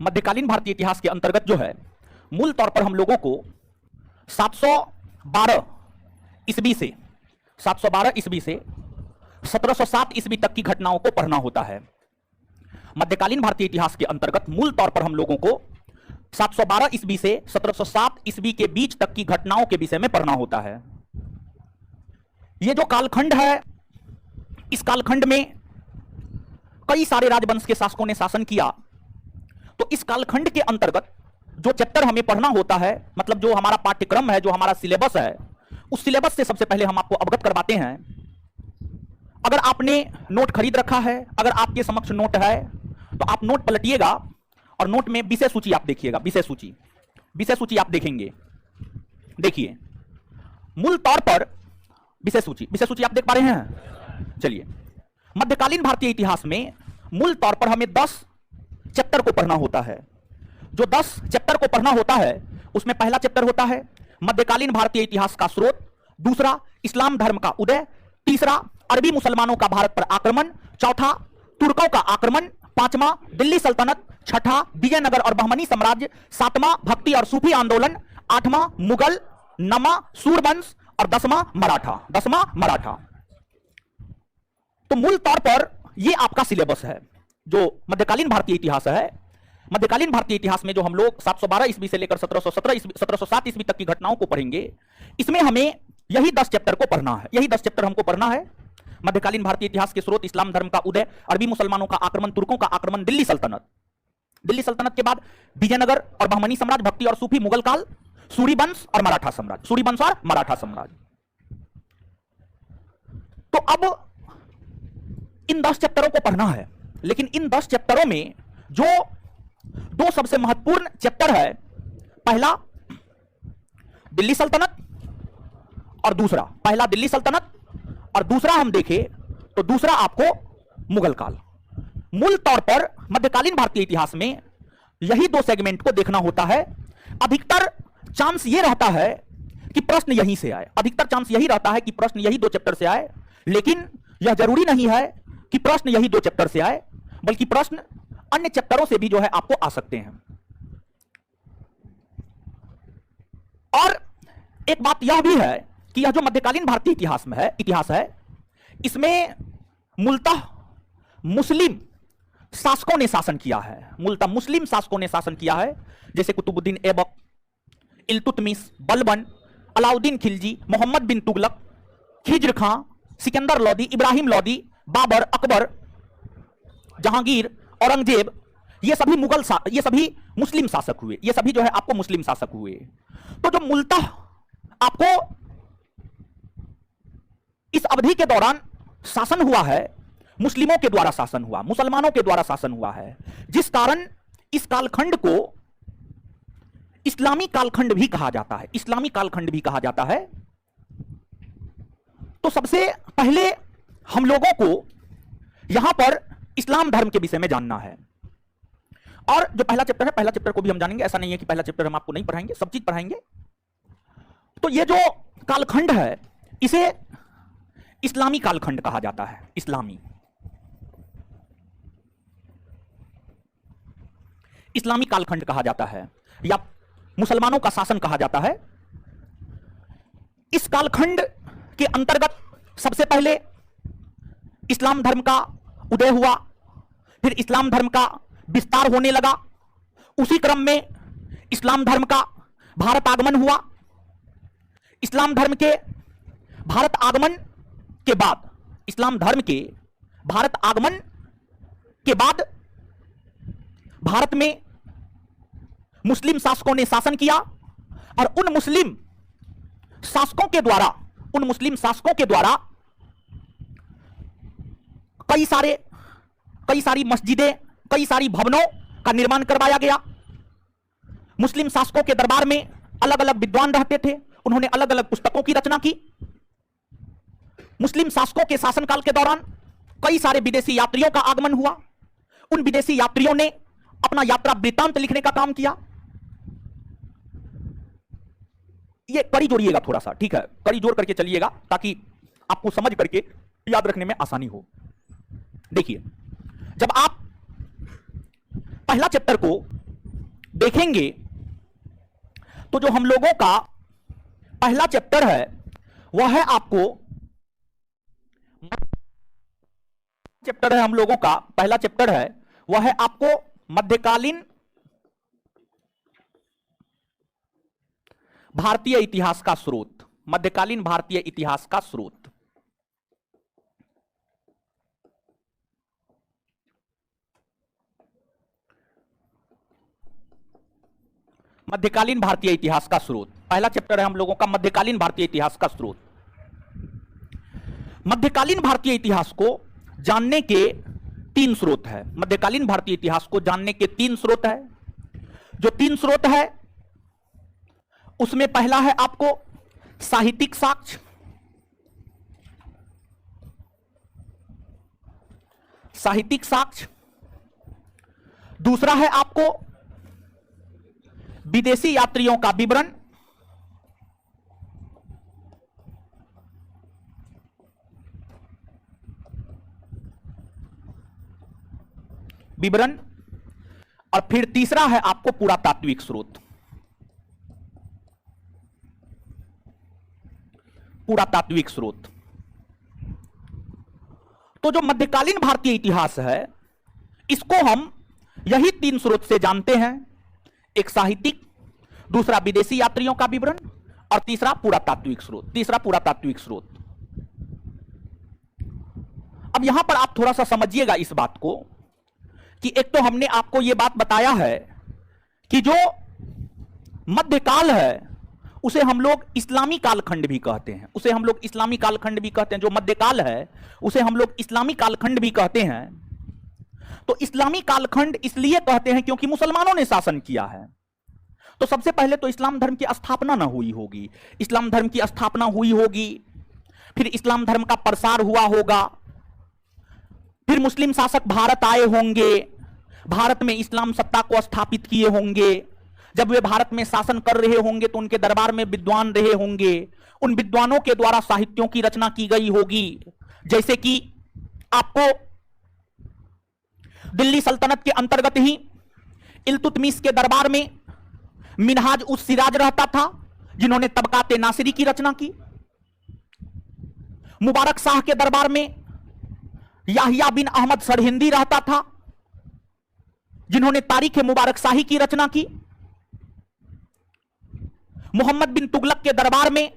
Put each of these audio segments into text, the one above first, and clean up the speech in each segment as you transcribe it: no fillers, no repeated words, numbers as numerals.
मध्यकालीन भारतीय इतिहास के अंतर्गत जो है मूल तौर पर हम लोगों को 712 ईस्वी से 1707 ईस्वी तक की घटनाओं को पढ़ना होता है। मध्यकालीन भारतीय इतिहास के अंतर्गत मूल तौर पर हम लोगों को 712 ईस्वी से 1707 ईस्वी के बीच तक की घटनाओं के विषय में पढ़ना होता है। यह जो कालखंड है, इस कालखंड में कई सारे राजवंश के शासकों ने शासन किया। तो इस कालखंड के अंतर्गत जो चैप्टर हमें पढ़ना होता है, मतलब जो हमारा पाठ्यक्रम है, जो हमारा सिलेबस है, उस सिलेबस से सबसे पहले हम आपको अवगत करवाते हैं। अगर आपने नोट खरीद रखा है, अगर आपके समक्ष नोट है, तो आप नोट पलटिएगा और नोट में विषय सूची आप देखिएगा। विषय सूची आप देखेंगे। देखिए, मूल तौर पर विषय सूची आप देख पा रहे हैं। चलिए, मध्यकालीन भारतीय इतिहास में मूल तौर पर हमें 10 चैप्टर को पढ़ना होता है। जो 10 चैप्टर को पढ़ना होता है, उसमें पहला चैप्टर होता है मध्यकालीन भारतीय इतिहास का स्रोत, दूसरा इस्लाम धर्म का उदय, तीसरा अरबी मुसलमानों का भारत पर आक्रमण, चौथा तुर्कों का आक्रमण, पांचवा दिल्ली सल्तनत, छठा विजयनगर और बहमनी साम्राज्य, सातवां भक्ति और सूफी आंदोलन, आठवां मुगल, नौवां सूरवंश और 10वां मराठा। तो मूल तौर पर यह आपका सिलेबस है जो मध्यकालीन भारतीय इतिहास है। मध्यकालीन भारतीय इतिहास में जो हम लोग 712 ईस्वी से लेकर 1707 ईस्वी तक की घटनाओं को पढ़ेंगे, इसमें हमें यही 10 चैप्टर को पढ़ना है। यही 10 चैप्टर हमको पढ़ना है। मध्यकालीन भारतीय इतिहास के स्रोत, इस्लाम धर्म का उदय, अरबी मुसलमानों का आक्रमण, तुर्कों का आक्रमण, दिल्ली सल्तनत के बाद विजयनगर और बहमनी साम्राज्य, भक्ति और सूफी मुगल काल, सूर्यवंश और मराठा साम्राज्य। तो अब इन 10 चैप्टरों को पढ़ना है, लेकिन इन 10 चैप्टरों में जो 2 सबसे महत्वपूर्ण चैप्टर है, पहला दिल्ली सल्तनत और दूसरा हम देखें तो दूसरा आपको मुगल काल। मूल तौर पर मध्यकालीन भारतीय इतिहास में यही 2 सेगमेंट को देखना होता है। अधिकतर चांस यह रहता है कि प्रश्न यहीं से आए, प्रश्न यही 2 चैप्टर से आए, लेकिन यह जरूरी नहीं है कि प्रश्न यही 2 चैप्टर से आए, बल्कि प्रश्न अन्य चैप्टरों से भी जो है आपको आ सकते हैं। और एक बात यह भी है कि यह जो मध्यकालीन भारतीय इतिहास है, इसमें मूलतः मुस्लिम शासकों ने शासन किया है। जैसे कुतुबुद्दीन ऐबक, इल्तुतमिश, बलबन, अलाउद्दीन खिलजी, मोहम्मद बिन तुगलक, खिज्र खां, सिकंदर लोदी, इब्राहिम लोदी, बाबर, अकबर, जहांगीर, औरंगजेब, ये सभी मुस्लिम शासक हुए। ये सभी जो है आपको मुस्लिम शासक हुए। तो जो मूलतः आपको इस अवधि के दौरान शासन हुआ है, मुस्लिमों के द्वारा शासन हुआ, मुसलमानों के द्वारा शासन हुआ है, जिस कारण इस कालखंड को इस्लामी कालखंड भी कहा जाता है। तो सबसे पहले हम लोगों को यहां पर इस्लाम धर्म के विषय में जानना है। और जो पहला चैप्टर को भी हम जानेंगे। ऐसा नहीं है कि पहला चैप्टर हम आपको नहीं पढ़ाएंगे, सब चीज पढ़ाएंगे। तो ये जो कालखंड है, इसे इस्लामी कालखंड कहा जाता है। इस्लामी कालखंड कहा जाता है, या मुसलमानों का शासन कहा जाता है। इस कालखंड के अंतर्गत सबसे पहले इस्लाम धर्म का उदय हुआ, फिर इस्लाम धर्म का विस्तार होने लगा। उसी क्रम में इस्लाम धर्म का भारत आगमन हुआ। इस्लाम धर्म के भारत आगमन के बाद भारत में मुस्लिम शासकों ने शासन किया, और उन मुस्लिम शासकों के द्वारा कई सारी मस्जिदें, कई सारी भवनों का निर्माण करवाया गया। मुस्लिम शासकों के दरबार में अलग अलग विद्वान रहते थे, उन्होंने अलग अलग पुस्तकों की रचना की। मुस्लिम शासकों के शासनकाल के दौरान कई सारे विदेशी यात्रियों का आगमन हुआ। उन विदेशी यात्रियों ने अपना यात्रा वृत्तांत लिखने का काम किया। ये कड़ी जोड़िएगा थोड़ा सा, ठीक है, कड़ी जोड़ करके चलिएगा ताकि आपको समझ करके याद रखने में आसानी हो। देखिए, जब आप पहला चैप्टर को देखेंगे तो जो हम लोगों का पहला चैप्टर है वह है आपको चैप्टर है हम लोगों का पहला चैप्टर है वह है आपको मध्यकालीन भारतीय इतिहास का स्रोत। मध्यकालीन भारतीय इतिहास का स्रोत। मध्यकालीन भारतीय इतिहास का स्रोत पहला चैप्टर है हम लोगों का मध्यकालीन भारतीय इतिहास का स्रोत। मध्यकालीन भारतीय इतिहास को जानने के 3 स्रोत है। मध्यकालीन भारतीय इतिहास को जानने के 3 स्रोत है। जो 3 स्रोत है उसमें पहला है आपको साहित्यिक साक्ष्य। साहित्यिक साक्ष्य। दूसरा है आपको विदेशी यात्रियों का विवरण। विवरण। और फिर तीसरा है आपको पुरातात्विक स्रोत। पुरातात्विक स्रोत। तो जो मध्यकालीन भारतीय इतिहास है इसको हम यही 3 स्रोत से जानते हैं। एक साहित्यिक, दूसरा विदेशी यात्रियों का विवरण और तीसरा पुरातात्विक स्रोत। तीसरा पुरातात्विक स्रोत। अब यहां पर आप थोड़ा सा समझिएगा इस बात को कि एक तो हमने आपको यह बात बताया है कि जो मध्यकाल है उसे हम लोग इस्लामी कालखंड भी कहते हैं। उसे हम लोग इस्लामी कालखंड भी कहते हैं। जो मध्यकाल है उसे हम लोग इस्लामी कालखंड भी कहते हैं। तो इस्लामी कालखंड इसलिए कहते हैं क्योंकि मुसलमानों ने शासन किया है। तो सबसे पहले तो इस्लाम धर्म की स्थापना ना हुई होगी। इस्लाम धर्म की स्थापना हुई होगी, फिर इस्लाम धर्म का प्रसार हुआ होगा, फिर मुस्लिम शासक भारत आए होंगे, भारत में इस्लाम सत्ता को स्थापित किए होंगे। जब वे भारत में शासन कर रहे होंगे तो उनके दरबार में विद्वान रहे होंगे। उन विद्वानों के द्वारा साहित्यों की रचना की गई होगी। जैसे कि आपको दिल्ली सल्तनत के अंतर्गत ही इल्तुतमिश के दरबार में मिनहाज उस सिराज रहता था जिन्होंने तबकाते नासिरी की रचना की। मुबारक शाह के दरबार में याहिया बिन अहमद सरहिंदी रहता था जिन्होंने तारीख मुबारक शाही की रचना की। मोहम्मद बिन तुगलक के दरबार में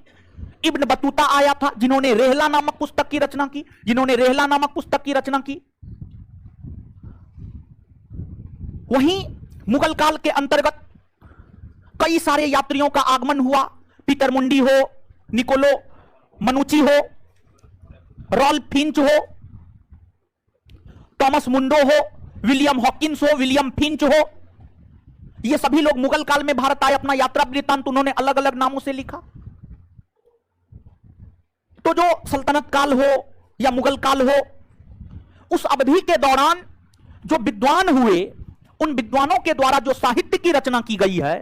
इब्न बतूता आया था जिन्होंने रेहला नामक पुस्तक की रचना की। जिन्होंने रेहला नामक पुस्तक की रचना की। वहीं मुगल काल के अंतर्गत कई सारे यात्रियों का आगमन हुआ। पीटर मुंडी हो, निकोलो मनुची हो, रॉल्फ फिंच हो, टॉमस मुंडो हो, विलियम हॉकिंस हो, विलियम फिंच हो, ये सभी लोग मुगल काल में भारत आए। अपना यात्रा वृत्तांत उन्होंने अलग अलग नामों से लिखा। तो जो सल्तनत काल हो या मुगल काल हो, उस अवधि के दौरान जो विद्वान हुए, उन विद्वानों के द्वारा जो साहित्य की रचना की गई है,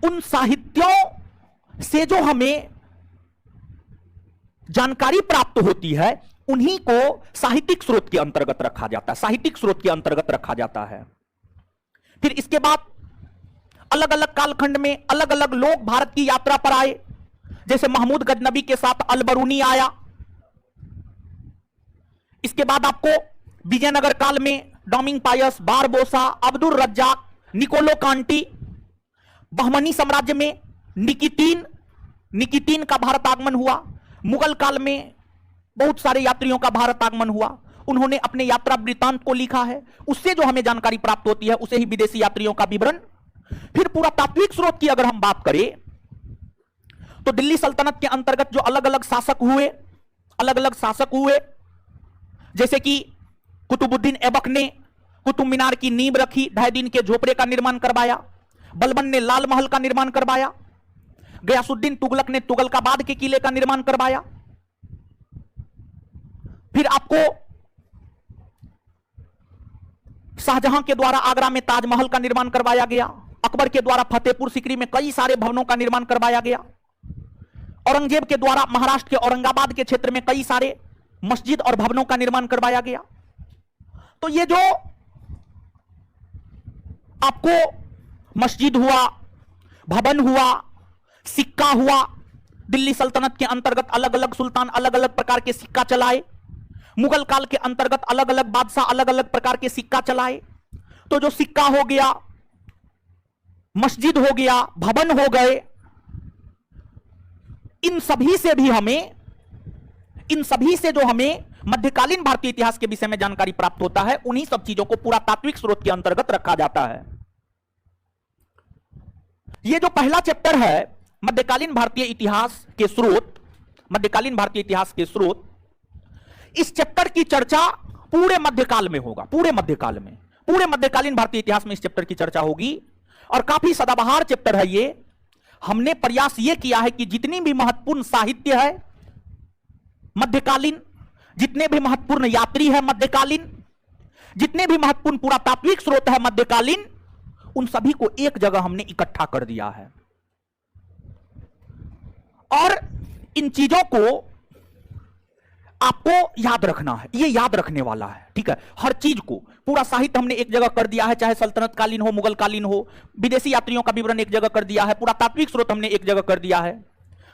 उन साहित्यों से जो हमें जानकारी प्राप्त होती है उन्हीं को साहित्यिक स्रोत के अंतर्गत रखा जाता है। साहित्यिक स्रोत के अंतर्गत रखा जाता है। फिर इसके बाद अलग अलग कालखंड में अलग अलग लोग भारत की यात्रा पर आए। जैसे महमूद गजनबी के साथ अलबरूनी आया। इसके बाद आपको विजयनगर काल में डोमिंग पायस, बारबोसा, अब्दुल रज्जाक, निकोलो कांटी, बहमनी साम्राज्य में निकितीन का भारत आगमन हुआ। मुगल काल में बहुत सारे यात्रियों का भारत आगमन हुआ। उन्होंने अपने यात्रा वृत्तांत को लिखा है। उससे जो हमें जानकारी प्राप्त होती है उसे ही विदेशी यात्रियों का विवरण। फिर पुरातात्विक स्रोत की अगर हम बात करें तो दिल्ली सल्तनत के अंतर्गत जो अलग अलग शासक हुए, जैसे कि कुतुबुद्दीन ऐबक ने कुतुब मीनार की नींव रखी, ढाई के झोपड़े का निर्माण करवाया। बलबन ने लाल महल का निर्माण करवाया। गयासुद्दीन तुगलक ने तुगलकाबाद के किले का निर्माण करवाया। फिर आपको शाहजहां के द्वारा आगरा में ताजमहल का निर्माण करवाया गया। अकबर के द्वारा फतेहपुर सीकरी में कई सारे भवनों का निर्माण करवाया गया। औरंगजेब के द्वारा महाराष्ट्र के औरंगाबाद के क्षेत्र में कई सारे मस्जिद और भवनों का निर्माण करवाया गया। तो ये जो आपको मस्जिद हुआ, भवन हुआ, सिक्का हुआ। दिल्ली सल्तनत के अंतर्गत अलग अलग सुल्तान अलग अलग प्रकार के सिक्का चलाए। मुगल काल के अंतर्गत अलग अलग बादशाह अलग अलग प्रकार के सिक्का चलाए। तो जो सिक्का हो गया, मस्जिद हो गया, भवन हो गए, इन सभी से जो हमें मध्यकालीन भारतीय इतिहास के विषय में जानकारी प्राप्त होता है, उन्हीं सब चीजों को पुरातात्विक स्रोत के अंतर्गत रखा जाता है। यह जो पहला चैप्टर है मध्यकालीन भारतीय इतिहास के स्रोत, मध्यकालीन भारतीय इतिहास के स्रोत, इस चैप्टर की चर्चा पूरे मध्यकाल में होगा। पूरे मध्यकालीन भारतीय इतिहास में इस चैप्टर की चर्चा होगी और काफी सदाबहार चैप्टर है ये। हमने प्रयास यह किया है कि जितनी भी महत्वपूर्ण साहित्य है मध्यकालीन, जितने भी महत्वपूर्ण यात्री है मध्यकालीन, जितने भी महत्वपूर्ण पुरातात्विक स्रोत है मध्यकालीन, उन सभी को एक जगह हमने इकट्ठा कर दिया है। और इन चीजों को आपको याद रखना है, ये याद रखने वाला है, ठीक है। हर चीज को, पूरा साहित्य हमने एक जगह कर दिया है, चाहे सल्तनत कालीन हो, मुगल कालीन हो। विदेशी यात्रियों का विवरण एक जगह कर दिया है, पुरातात्विक स्रोत हमने एक जगह कर दिया है।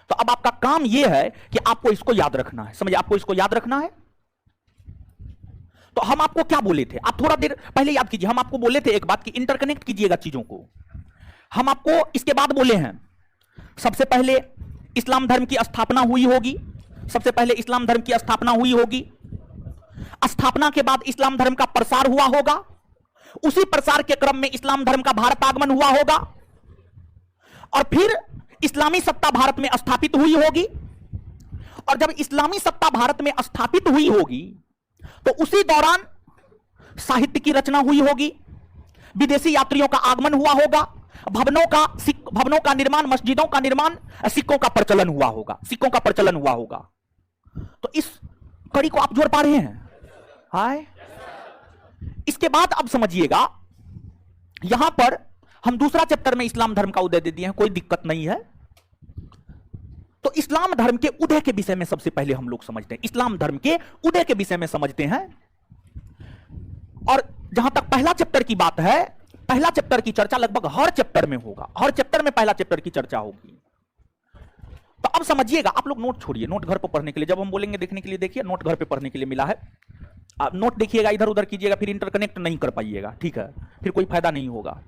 तो अब आपका काम यह है कि आपको इसको याद रखना है। समझिए, आपको इसको याद रखना है। तो हम आपको क्या बोले थे, आप थोड़ा देर पहले याद कीजिए। हम आपको बोले थे एक बात कि इंटरकनेक्ट कीजिएगा चीजों को। हम आपको इसके बाद बोले हैं, सबसे पहले इस्लाम धर्म की स्थापना हुई होगी। सबसे पहले इस्लाम धर्म की स्थापना हुई होगी। स्थापना के बाद इस्लाम धर्म का प्रसार हुआ होगा। उसी प्रसार के क्रम में इस्लाम धर्म का भारत आगमन हुआ होगा और फिर इस्लामी सत्ता भारत में स्थापित हुई होगी। और जब इस्लामी सत्ता भारत में स्थापित हुई होगी तो उसी दौरान साहित्य की रचना हुई होगी, विदेशी यात्रियों का आगमन हुआ होगा, भवनों का निर्माण, मस्जिदों का निर्माण, सिक्कों का प्रचलन हुआ होगा। तो इस कड़ी को आप जोड़ पा रहे हैं? हाय। इसके बाद अब समझिएगा, यहां पर हम दूसरा चैप्टर में इस्लाम धर्म का उदय दे दिए हैं, कोई दिक्कत नहीं है। तो इस्लाम धर्म के उदय के विषय में सबसे पहले हम लोग समझते हैं, इस्लाम धर्म के उदय के विषय में समझते हैं। और जहां तक पहला चैप्टर की बात है, पहला चैप्टर की चर्चा लगभग हर चैप्टर में होगा, हर चैप्टर में पहला चैप्टर की चर्चा होगी। तो अब समझिएगा, आप लोग नोट छोड़िए, नोट घर पर पढ़ने के लिए, जब हम बोलेंगे देखने के लिए देखिए, नोट घर पे पढ़ने के लिए मिला है। आप नोट देखिएगा, इधर उधर कीजिएगा, फिर इंटरकनेक्ट नहीं कर पाइएगा, ठीक है, फिर कोई फायदा नहीं होगा।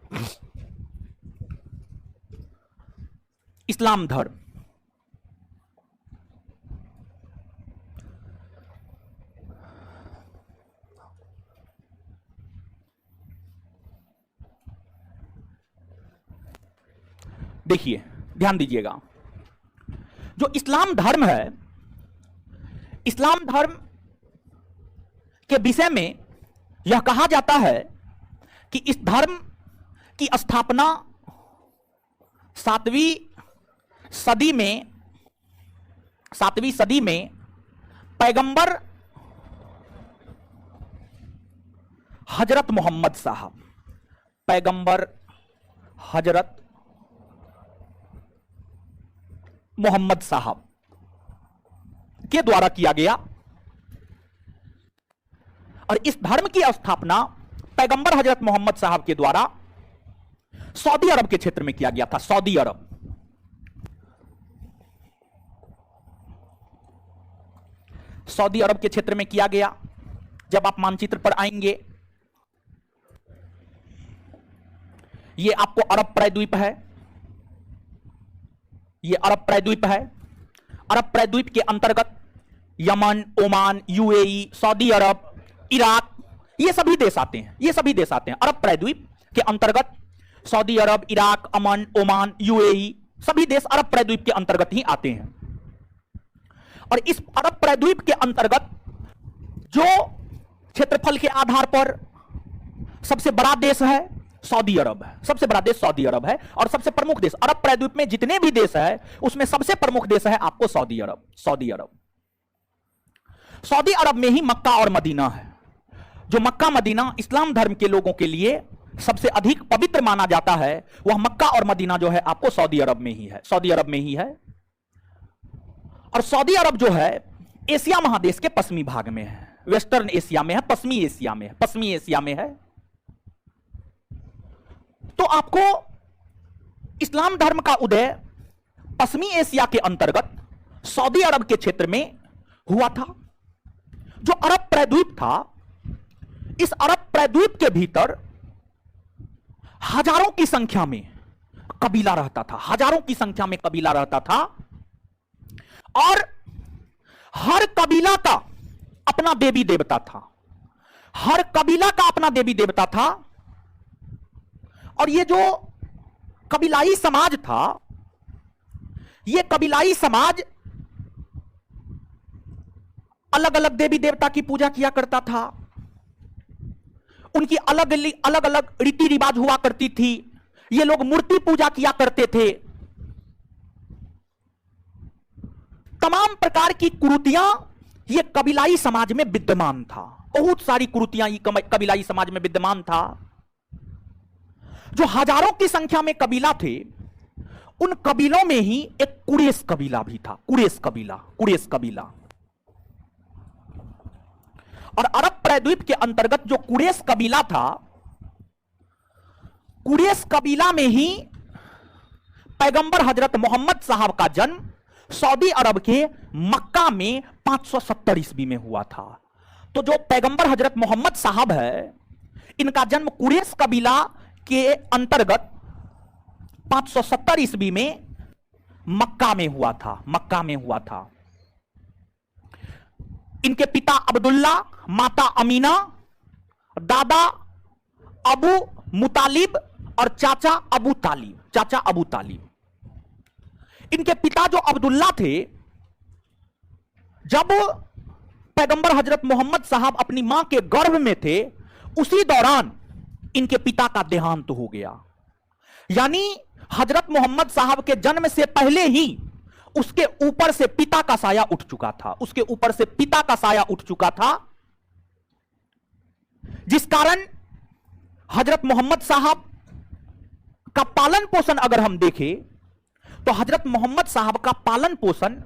इस्लाम धर्म, देखिए ध्यान दीजिएगा, जो इस्लाम धर्म है, इस्लाम धर्म के विषय में यह कहा जाता है कि इस धर्म की स्थापना 7वीं सदी में पैगंबर हजरत मोहम्मद साहब, पैगंबर हजरत मोहम्मद साहब के द्वारा किया गया। और इस धर्म की स्थापना पैगंबर हजरत मोहम्मद साहब के द्वारा सऊदी अरब के क्षेत्र में किया गया था। सऊदी अरब, सऊदी अरब के क्षेत्र में किया गया। जब आप मानचित्र पर आएंगे, ये आपको अरब प्रायद्वीप है, ये अरब प्रायद्वीप है। अरब प्रायद्वीप के अंतर्गत यमन, ओमान, यूएई, सऊदी अरब, इराक, ये सभी देश आते हैं, ये सभी देश आते हैं। अरब प्रायद्वीप के अंतर्गत सऊदी अरब, इराक, अमन, ओमान, यूएई, सभी देश अरब प्रायद्वीप के अंतर्गत ही आते हैं। और इस अरब प्रायद्वीप के अंतर्गत जो क्षेत्रफल के आधार पर सबसे बड़ा देश है सऊदी अरब है, सबसे बड़ा देश सऊदी अरब है। और सबसे प्रमुख देश, अरब प्रायद्वीप में जितने भी देश है उसमें सबसे प्रमुख देश है आपको सऊदी अरब। सऊदी अरब, सऊदी अरब में ही मक्का और मदीना है। जो मक्का मदीना इस्लाम धर्म के लोगों के लिए सबसे अधिक पवित्र माना जाता है, वह मक्का और मदीना जो है आपको सऊदी अरब में ही है, सऊदी अरब में ही है। और सऊदी अरब जो है एशिया महादेश के पश्चिमी भाग में है, वेस्टर्न एशिया में है, पश्चिमी एशिया में है, पश्चिमी एशिया में है। तो आपको इस्लाम धर्म का उदय पश्चिमी एशिया के अंतर्गत सऊदी अरब के क्षेत्र में हुआ था। जो अरब प्रायद्वीप था, इस अरब प्रायद्वीप के भीतर हजारों की संख्या में कबीला रहता था, हजारों की संख्या में कबीला रहता था, और हर कबीला का अपना देवी देवता था, हर कबीला का अपना देवी देवता था। और ये जो कबीलाई समाज था, ये कबीलाई समाज अलग अलग देवी देवता की पूजा किया करता था, उनकी अलग अलग रीति रिवाज हुआ करती थी, ये लोग मूर्ति पूजा किया करते थे। तमाम प्रकार की कुरीतियां ये कबीलाई समाज में विद्यमान था, बहुत सारी कुरीतियां ये कबीलाई समाज में विद्यमान था। जो हजारों की संख्या में कबीला थे, उन कबीलों में ही एक कुरैश कबीला भी था, कुरैश कबीला। और अरब प्रायद्वीप के अंतर्गत जो कुरैश कबीला था, कुरैश कबीला में ही पैगंबर हजरत मोहम्मद साहब का जन्म सऊदी अरब के मक्का में 570 ईस्वी में हुआ था। तो जो पैगंबर हजरत मोहम्मद साहब है, इनका जन्म कुरैश कबीला के अंतर्गत 570 ईस्वी में मक्का में हुआ था। इनके पिता अब्दुल्ला, माता अमीना, दादा अबू मुतालिब और चाचा अबू तालिब। इनके पिता जो अब्दुल्ला थे, जब पैगंबर हजरत मोहम्मद साहब अपनी मां के गर्भ में थे, उसी दौरान इनके पिता का देहांत हो गया। यानी हजरत मोहम्मद साहब के जन्म से पहले ही उसके ऊपर से पिता का साया उठ चुका था, जिस कारण हजरत मोहम्मद साहब का पालन पोषण अगर हम देखें, तो हजरत मोहम्मद साहब का पालन पोषण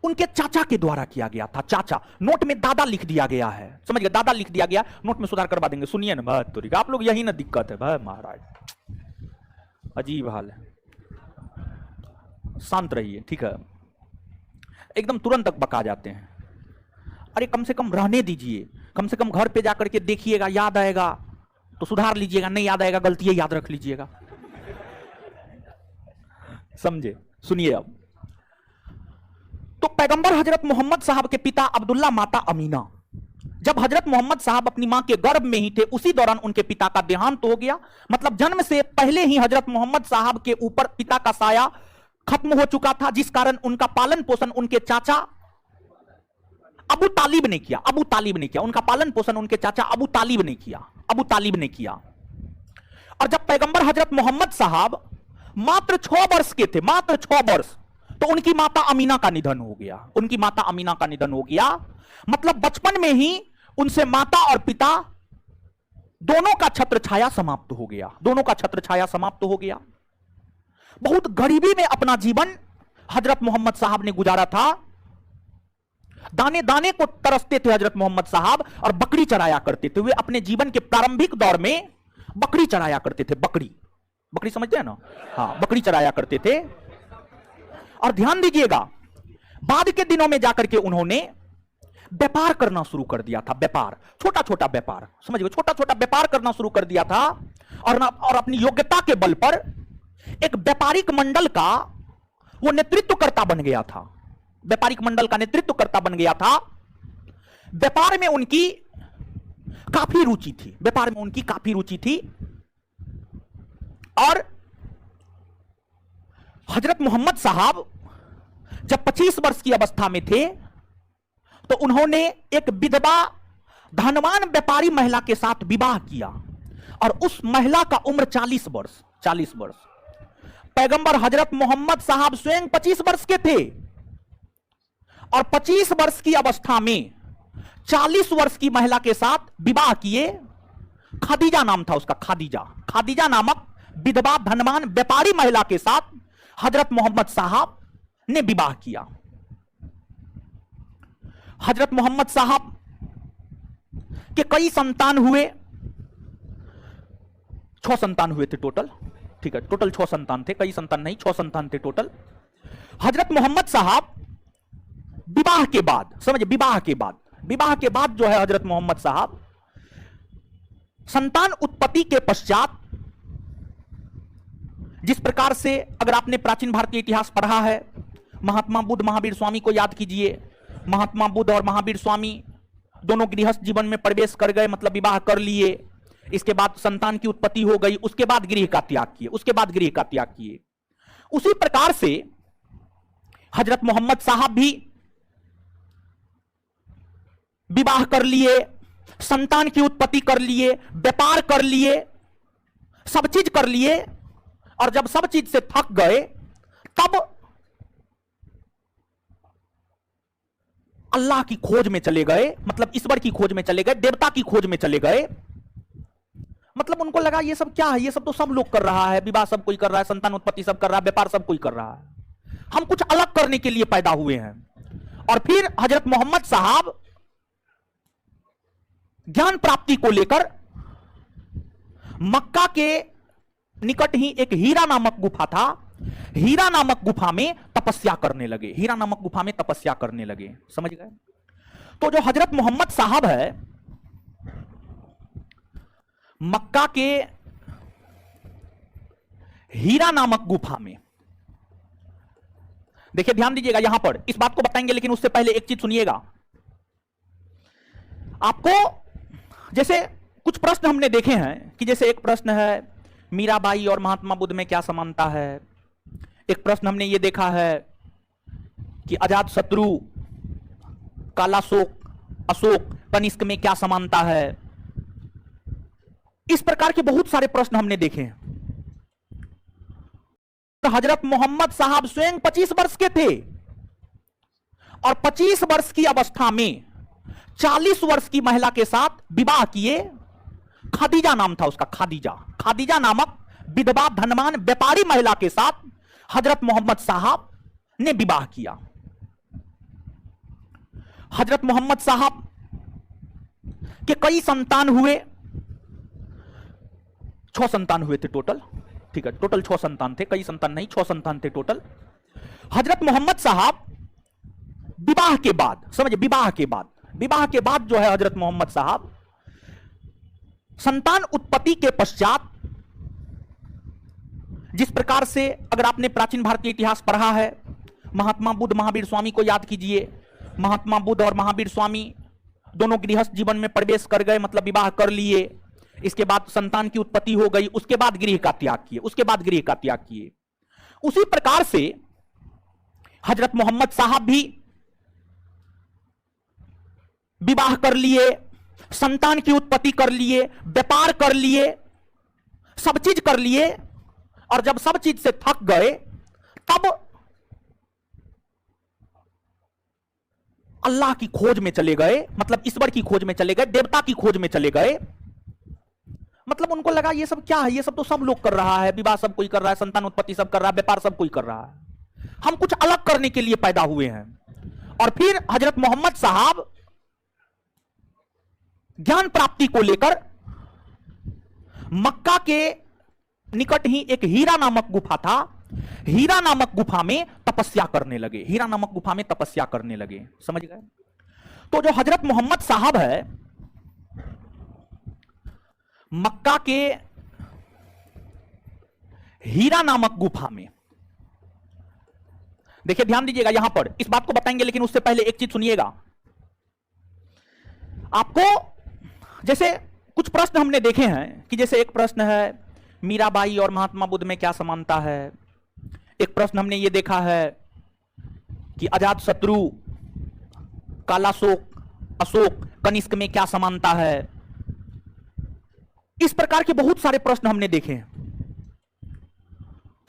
उनके चाचा के द्वारा किया गया था। चाचा, नोट में दादा लिख दिया गया है, समझ गए, दादा लिख दिया गया, नोट में सुधार करवा देंगे। सुनिए ना बात, तो आप लोग यही ना दिक्कत है भाई, महाराज अजीब हाल है। शांत रहिए, ठीक है, एकदम तुरंत तक बका जाते हैं। अरे कम से कम रहने दीजिए, कम से कम घर पे जाकर के देखिएगा, याद आएगा तो सुधार लीजिएगा, नहीं याद आएगा गलतियां याद रख लीजिएगा, समझे। सुनिए अब, तो पैगंबर हजरत मोहम्मद साहब के पिता अब्दुल्ला, माता अमीना, जब हजरत मोहम्मद साहब अपनी मां के गर्भ में ही थे, उसी दौरान उनके पिता का देहांत हो गया। मतलब जन्म से पहले ही हजरत मोहम्मद साहब के ऊपर पिता का साया खत्म हो चुका था, जिस कारण उनका पालन पोषण उनके चाचा अबू तालिब ने किया। उनका पालन पोषण उनके चाचा अबू तालिब ने किया। और जब पैगंबर हजरत मोहम्मद साहब मात्र 6 वर्ष के थे, तो उनकी माता अमीना का निधन हो गया। मतलब बचपन में ही उनसे माता और पिता दोनों का छत्र छाया समाप्त हो गया। बहुत गरीबी में अपना जीवन हजरत मोहम्मद साहब ने गुजारा था। दाने दाने को तरसते थे हजरत मोहम्मद साहब, और बकरी चराया करते थे। वे अपने जीवन के प्रारंभिक दौर में बकरी चराया करते थे। बकरी समझते हैं ना? हाँ, बकरी चराया करते थे। और ध्यान दीजिएगा, बाद के दिनों में जाकर के उन्होंने व्यापार करना शुरू कर दिया था। छोटा छोटा व्यापार, समझिए, छोटा छोटा व्यापार करना शुरू कर दिया था। और अपनी योग्यता के बल पर एक व्यापारिक मंडल का वो नेतृत्वकर्ता बन गया था। व्यापार में उनकी काफी रुचि थी। और हजरत मोहम्मद साहब जब 25 वर्ष की अवस्था में थे, तो उन्होंने एक विधवा धनवान व्यापारी महिला के साथ विवाह किया, और उस महिला का उम्र 40 वर्ष। पैगंबर हजरत मोहम्मद साहब स्वयं 25 वर्ष के थे, और 25 वर्ष की अवस्था में 40 वर्ष की महिला के साथ विवाह किए। खादीजा नाम था उसका, खादीजा नामक विधवा धनवान व्यापारी महिला के साथ हजरत मोहम्मद साहब ने विवाह किया। हजरत मोहम्मद साहब के कई संतान हुए, 6 संतान हुए थे टोटल। ठीक है, टोटल 6 संतान थे, कई संतान नहीं, 6 संतान थे टोटल। हजरत मोहम्मद साहब विवाह के बाद, समझे, विवाह के बाद जो है हजरत मोहम्मद साहब संतान उत्पत्ति के पश्चात, जिस प्रकार से अगर आपने प्राचीन भारतीय इतिहास पढ़ा है, महात्मा बुद्ध महावीर स्वामी को याद कीजिए। महात्मा बुद्ध और महावीर स्वामी दोनों गृहस्थ जीवन में प्रवेश कर गए, मतलब विवाह कर लिए। इसके बाद संतान की उत्पत्ति हो गई, उसके बाद गृह का त्याग किए। उसी प्रकार से हजरत मोहम्मद साहब भी विवाह कर लिए, संतान की उत्पत्ति कर लिए, व्यापार कर लिए, सब चीज कर लिए, और जब सब चीज से थक गए तब अल्लाह की खोज में चले गए, मतलब ईश्वर की खोज में चले गए, देवता की खोज में चले गए। मतलब उनको लगा ये सब क्या है, ये सब तो सब लोग कर रहा है, विवाह सब कोई कर रहा है, संतान उत्पत्ति सब कर रहा है, व्यापार सब कोई कर रहा है, हम कुछ अलग करने के लिए पैदा हुए हैं। और फिर हजरत मोहम्मद साहब ज्ञान प्राप्ति को लेकर मक्का के निकट ही एक हीरा नामक गुफा था, हीरा नामक गुफा में तपस्या करने लगे, समझ गए। तो जो हजरत मोहम्मद साहब है, मक्का के हीरा नामक गुफा में, देखिए ध्यान दीजिएगा, यहां पर इस बात को बताएंगे, लेकिन उससे पहले एक चीज सुनिएगा। आपको जैसे कुछ प्रश्न हमने देखे हैं कि जैसे एक प्रश्न है मीराबाई और महात्मा बुद्ध में क्या समानता है, एक प्रश्न हमने ये देखा है कि अजात शत्रु, कालाशोक, अशोक, कनिष्क में क्या समानता है। इस प्रकार के बहुत सारे प्रश्न हमने देखे हैं। तो हजरत मोहम्मद साहब स्वयं 25 वर्ष के थे और 25 वर्ष की अवस्था में 40 वर्ष की महिला के साथ विवाह किए। खादीजा नाम था उसका, खादीजा नामक विधवा धनवान व्यापारी महिला के साथ हजरत मोहम्मद साहब ने विवाह किया। हजरत मोहम्मद साहब के कई संतान हुए, 6 संतान हुए थे टोटल, ठीक है, टोटल 6 संतान थे, कई संतान नहीं, 6 संतान थे टोटल। हजरत मोहम्मद साहब विवाह के बाद, समझे, विवाह के बाद जो है हजरत मोहम्मद साहब संतान उत्पत्ति के पश्चात, जिस प्रकार से अगर आपने प्राचीन भारतीय इतिहास पढ़ा है, महात्मा बुद्ध महावीर स्वामी को याद कीजिए। महात्मा बुद्ध और महावीर स्वामी दोनों गृहस्थ जीवन में प्रवेश कर गए, मतलब विवाह कर लिए। इसके बाद संतान की उत्पत्ति हो गई, उसके बाद गृह का त्याग किए। उसी प्रकार से हजरत मोहम्मद साहब भी विवाह कर लिए, संतान की उत्पत्ति कर लिए, व्यापार कर लिए, सब चीज कर लिए, और जब सब चीज से थक गए तब अल्लाह की खोज में चले गए, मतलब ईश्वर की खोज में चले गए, देवता की खोज में चले गए। मतलब उनको लगा ये सब क्या है, ये सब तो सब लोग कर रहा है, विवाह सब कोई कर रहा है, संतान उत्पत्ति सब कर रहा है, व्यापार सब कोई कर रहा है, हम कुछ अलग करने के लिए पैदा हुए हैं। और फिर हजरत मोहम्मद साहब ज्ञान प्राप्ति को लेकर मक्का के निकट ही एक हीरा नामक गुफा था, हीरा नामक गुफा में तपस्या करने लगे, समझ गए। तो जो हजरत मोहम्मद साहब है, मक्का के हीरा नामक गुफा में, देखिए ध्यान दीजिएगा, यहां पर इस बात को बताएंगे, लेकिन उससे पहले एक चीज सुनिएगा। आपको जैसे कुछ प्रश्न हमने देखे हैं कि जैसे एक प्रश्न है मीराबाई और महात्मा बुद्ध में क्या समानता है, एक प्रश्न हमने ये देखा है कि अजात शत्रु, कालाशोक, अशोक, कनिष्क में क्या समानता है। इस प्रकार के बहुत सारे प्रश्न हमने देखे हैं।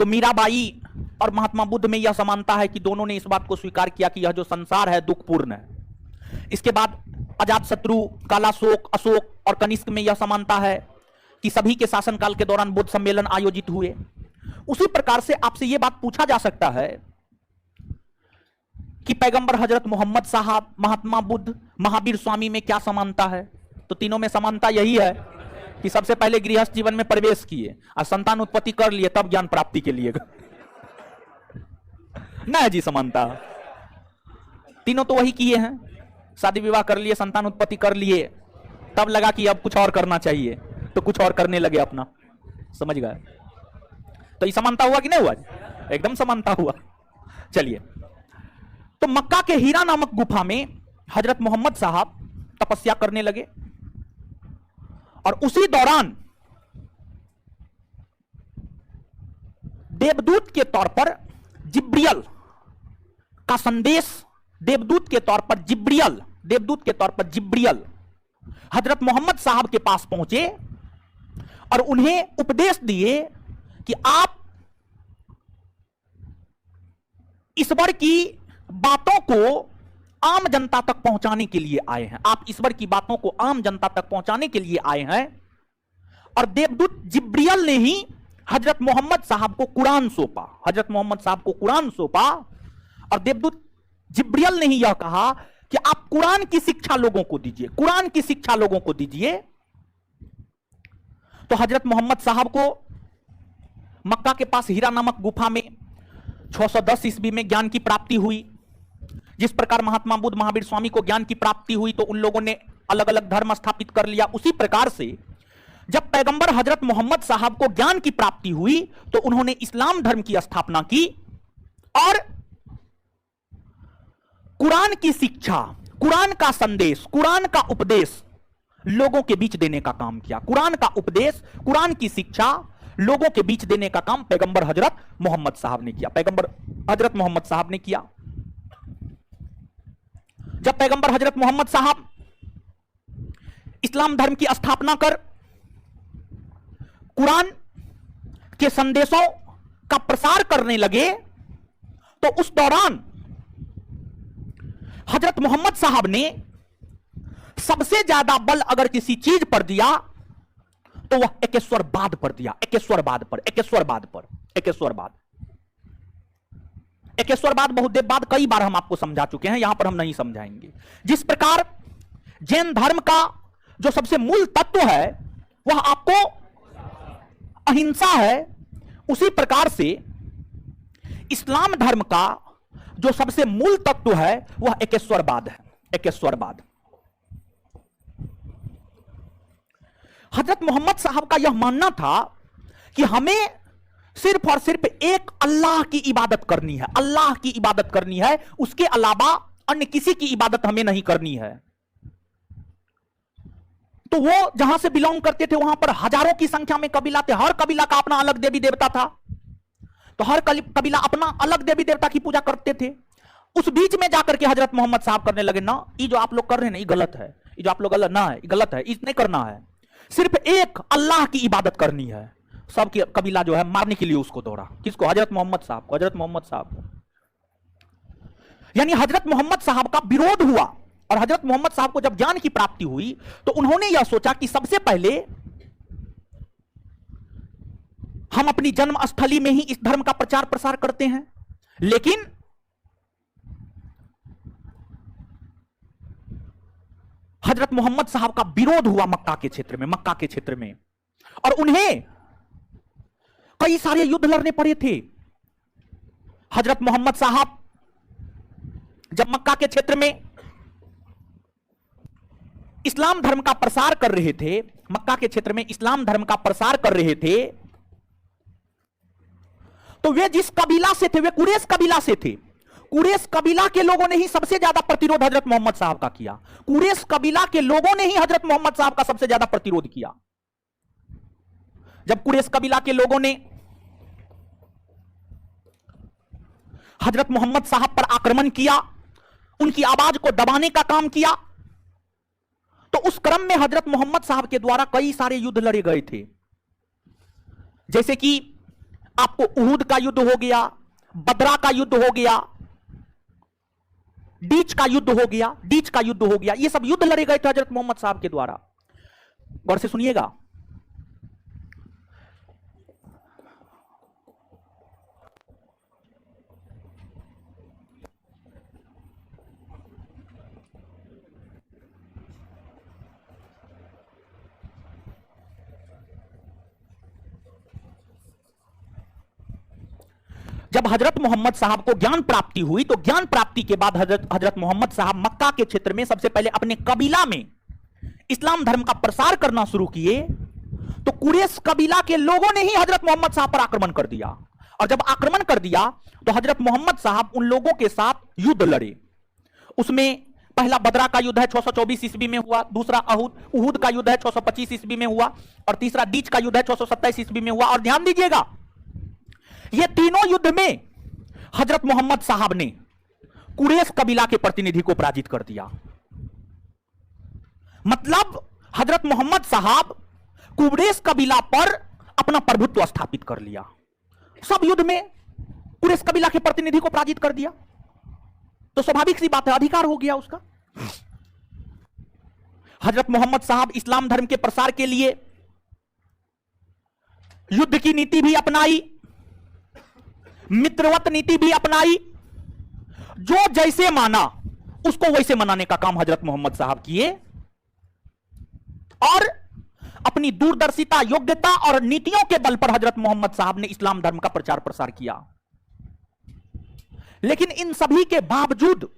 तो मीराबाई और महात्मा बुद्ध में यह समानता है कि दोनों ने इस बात को स्वीकार किया कि यह जो संसार है दुखपूर्ण है। इसके बाद अजात शत्रु, कालाशोक, अशोक और कनिष्क में यह समानता है कि सभी के शासनकाल के दौरान बुद्ध सम्मेलन आयोजित हुए। उसी प्रकार से आपसे यह बात पूछा जा सकता है कि पैगंबर हजरत मोहम्मद साहब, महात्मा बुद्ध, महावीर स्वामी में क्या समानता है। तो तीनों में समानता यही है कि सबसे पहले गृहस्थ जीवन में प्रवेश किए और संतान उत्पत्ति कर लिए, तब ज्ञान प्राप्ति के लिए ना है जी समानता। तीनों तो वही किए हैं, शादी विवाह कर लिए, संतान उत्पत्ति कर लिए, तब लगा कि अब कुछ और करना चाहिए, तो कुछ और करने लगे अपना। समझ गए? तो ये समानता हुआ कि नहीं हुआ? एकदम समानता हुआ। चलिए, तो मक्का के हीरा नामक गुफा में हजरत मोहम्मद साहब तपस्या करने लगे और उसी दौरान देवदूत के तौर पर जिब्रियल का संदेश, देवदूत के तौर पर जिब्रियल हजरत मोहम्मद साहब के पास पहुंचे और उन्हें उपदेश दिए कि आप ईश्वर की बातों को आम जनता तक पहुंचाने के लिए आए हैं। आप ईश्वर की बातों को आम जनता तक पहुंचाने के लिए आए हैं। और देवदूत जिब्रियल ने ही हजरत मोहम्मद साहब को कुरान सौंपा, हजरत मोहम्मद साहब को कुरान सौंपा। और देवदूत जिब्रियल ने ही यह कहा कि आप कुरान की शिक्षा लोगों को दीजिए, कुरान की शिक्षा लोगों को दीजिए। तो हजरत मोहम्मद साहब को मक्का के पास हीरा नामक गुफा में 610 ईस्वी में ज्ञान की प्राप्ति हुई। जिस प्रकार महात्मा बुद्ध, महावीर स्वामी को ज्ञान की प्राप्ति हुई तो उन लोगों ने अलग अलग धर्म स्थापित कर लिया, उसी प्रकार से जब पैगंबर हजरत मोहम्मद साहब को ज्ञान की प्राप्ति हुई तो उन्होंने इस्लाम धर्म की स्थापना की और कुरान की शिक्षा, कुरान का संदेश, कुरान का उपदेश लोगों के बीच देने का काम किया। कुरान का उपदेश, कुरान की शिक्षा लोगों के बीच देने का काम पैगंबर हजरत मोहम्मद साहब ने किया, पैगंबर हजरत मोहम्मद साहब ने किया। जब पैगंबर हजरत मोहम्मद साहब इस्लाम धर्म की स्थापना कर कुरान के संदेशों का प्रसार करने लगे तो उस दौरान हजरत मोहम्मद साहब ने सबसे ज्यादा बल अगर किसी चीज पर दिया तो वह एकेश्वरवाद पर दिया, एकेश्वरवाद पर, एकेश्वरवाद पर, एकेश्वरवाद। एकेश्वरवाद, बहुदेववाद कई बार हम आपको समझा चुके हैं, यहां पर हम नहीं समझाएंगे। जिस प्रकार जैन धर्म का जो सबसे मूल तत्व है वह आपको अहिंसा है, उसी प्रकार से इस्लाम धर्म का जो सबसे मूल तत्व है वह एकेश्वरवाद है, एकेश्वरवाद। हजरत मोहम्मद साहब का यह मानना था कि हमें सिर्फ और सिर्फ एक अल्लाह की इबादत करनी है, अल्लाह की इबादत करनी है, उसके अलावा अन्य किसी की इबादत हमें नहीं करनी है। तो वो जहां से बिलोंग करते थे वहां पर हजारों की संख्या में कबीला थे, हर कबीला का अपना अलग देवी देवता था, तो हर कबीला अपना अलग देवी देवता की पूजा करते थे। उस बीच में जाकर के हजरत मोहम्मद साहब करने लगे, ना ये जो आप लोग कर रहे हैं ना ये गलत है, ये जो आप लोग गलत ना है ये गलत है, ये नहीं करना है, सिर्फ एक अल्लाह की इबादत करनी है। सबकी कबीला जो है मारने के लिए उसको दौड़ा, किसको? हजरत मोहम्मद साहब को, हजरत मोहम्मद साहब को। यानी हजरत मोहम्मद साहब का विरोध हुआ और हजरत मोहम्मद साहब को जब ज्ञान की प्राप्ति हुई तो उन्होंने यह सोचा कि सबसे पहले हम अपनी जन्म स्थली में ही इस धर्म का प्रचार प्रसार करते हैं। लेकिन हजरत मोहम्मद साहब का विरोध हुआ मक्का के क्षेत्र में, मक्का के क्षेत्र में, और उन्हें कई सारे युद्ध लड़ने पड़े थे। हजरत मोहम्मद साहब जब मक्का के क्षेत्र में इस्लाम धर्म का प्रसार कर रहे थे, मक्का के क्षेत्र में इस्लाम धर्म का प्रसार कर रहे थे, तो वे जिस कबीला से थे वे कुरैश कबीला से थे। कुरैश कबीला के लोगों ने ही सबसे ज्यादा प्रतिरोध हजरत मोहम्मद साहब का किया। कुरैश कबीला के लोगों ने ही हजरत मोहम्मद साहब का सबसे ज्यादा प्रतिरोध किया। जब कुरैश कबीला के लोगों ने हजरत मोहम्मद साहब पर आक्रमण किया, उनकी आवाज को दबाने का काम किया, तो उस क्रम में हजरत मोहम्मद साहब के द्वारा कई सारे युद्ध लड़े गए थे। जैसे कि आपको उहुद का युद्ध हो गया, बदरा का युद्ध हो गया, डीच का युद्ध हो गया, डीच का युद्ध हो गया, ये सब युद्ध लड़े गए थे हजरत मोहम्मद साहब के द्वारा। गौर से सुनिएगा। जब हजरत मोहम्मद साहब को ज्ञान प्राप्ति हुई तो ज्ञान प्राप्ति के बाद हजरत मोहम्मद साहब मक्का के क्षेत्र में सबसे पहले अपने कबीला में इस्लाम धर्म का प्रसार करना शुरू किए। तो कुरैश कबीला के लोगों ने ही हजरत मोहम्मद साहब पर आक्रमण कर दिया, और जब आक्रमण कर दिया तो हजरत मोहम्मद साहब उन लोगों के साथ युद्ध लड़े। उसमें पहला बदरा का युद्ध है 624 ईस्वी में हुआ, दूसरा उहुद का युद्ध है 625 ईस्वी में हुआ, और तीसरा दीज का युद्ध है 627 ईस्वी में हुआ। और ध्यान दीजिएगा, ये तीनों युद्ध में हजरत मोहम्मद साहब ने कुरैश कबीला के प्रतिनिधि को पराजित कर दिया। मतलब हजरत मोहम्मद साहब कुरैश कबीला पर अपना प्रभुत्व स्थापित कर लिया। सब युद्ध में कुरैश कबीला के प्रतिनिधि को पराजित कर दिया, तो स्वाभाविक सी बात है, अधिकार हो गया उसका। हजरत मोहम्मद साहब इस्लाम धर्म के प्रसार के लिए युद्ध की नीति भी अपनाई, मित्रवत नीति भी अपनाई। जो जैसे माना उसको वैसे मनाने का काम हजरत मोहम्मद साहब किए, और अपनी दूरदर्शिता, योग्यता और नीतियों के बल पर हजरत मोहम्मद साहब ने इस्लाम धर्म का प्रचार प्रसार किया। लेकिन इन सभी के बावजूद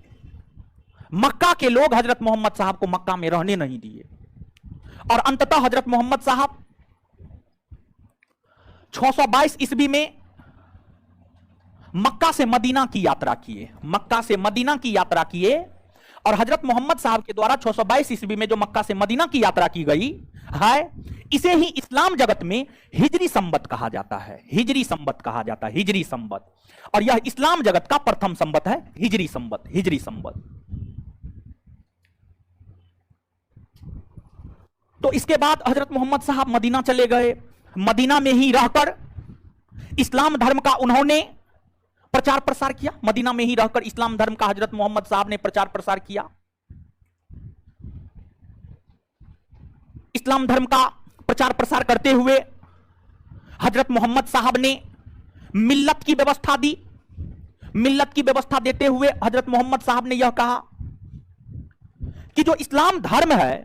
मक्का के लोग हजरत मोहम्मद साहब को मक्का में रहने नहीं दिए, और अंततः हजरत मोहम्मद साहब 622 ईस्वी में मक्का से मदीना की यात्रा किए। मक्का से मदीना की यात्रा किए, और हजरत मोहम्मद साहब के द्वारा 622 ईस्वी में जो मक्का से मदीना की यात्रा की गई है, इसे ही इस्लाम जगत में हिजरी संवत कहा जाता है। हिजरी संवत कहा जाता है, हिजरी संवत। और यह इस्लाम जगत का प्रथम संवत है, हिजरी संवत, हिजरी संवत। तो इसके बाद हजरत मोहम्मद साहब मदीना चले गए। मदीना में ही रहकर इस्लाम धर्म का उन्होंने प्रचार प्रसार किया। मदीना में ही रहकर इस्लाम धर्म का हजरत मोहम्मद साहब ने प्रचार प्रसार किया। इस्लाम धर्म का प्रचार प्रसार करते हुए हजरत मोहम्मद साहब ने मिल्लत की व्यवस्था दी। मिल्लत की व्यवस्था देते हुए हजरत मोहम्मद साहब ने यह कहा कि जो इस्लाम धर्म है,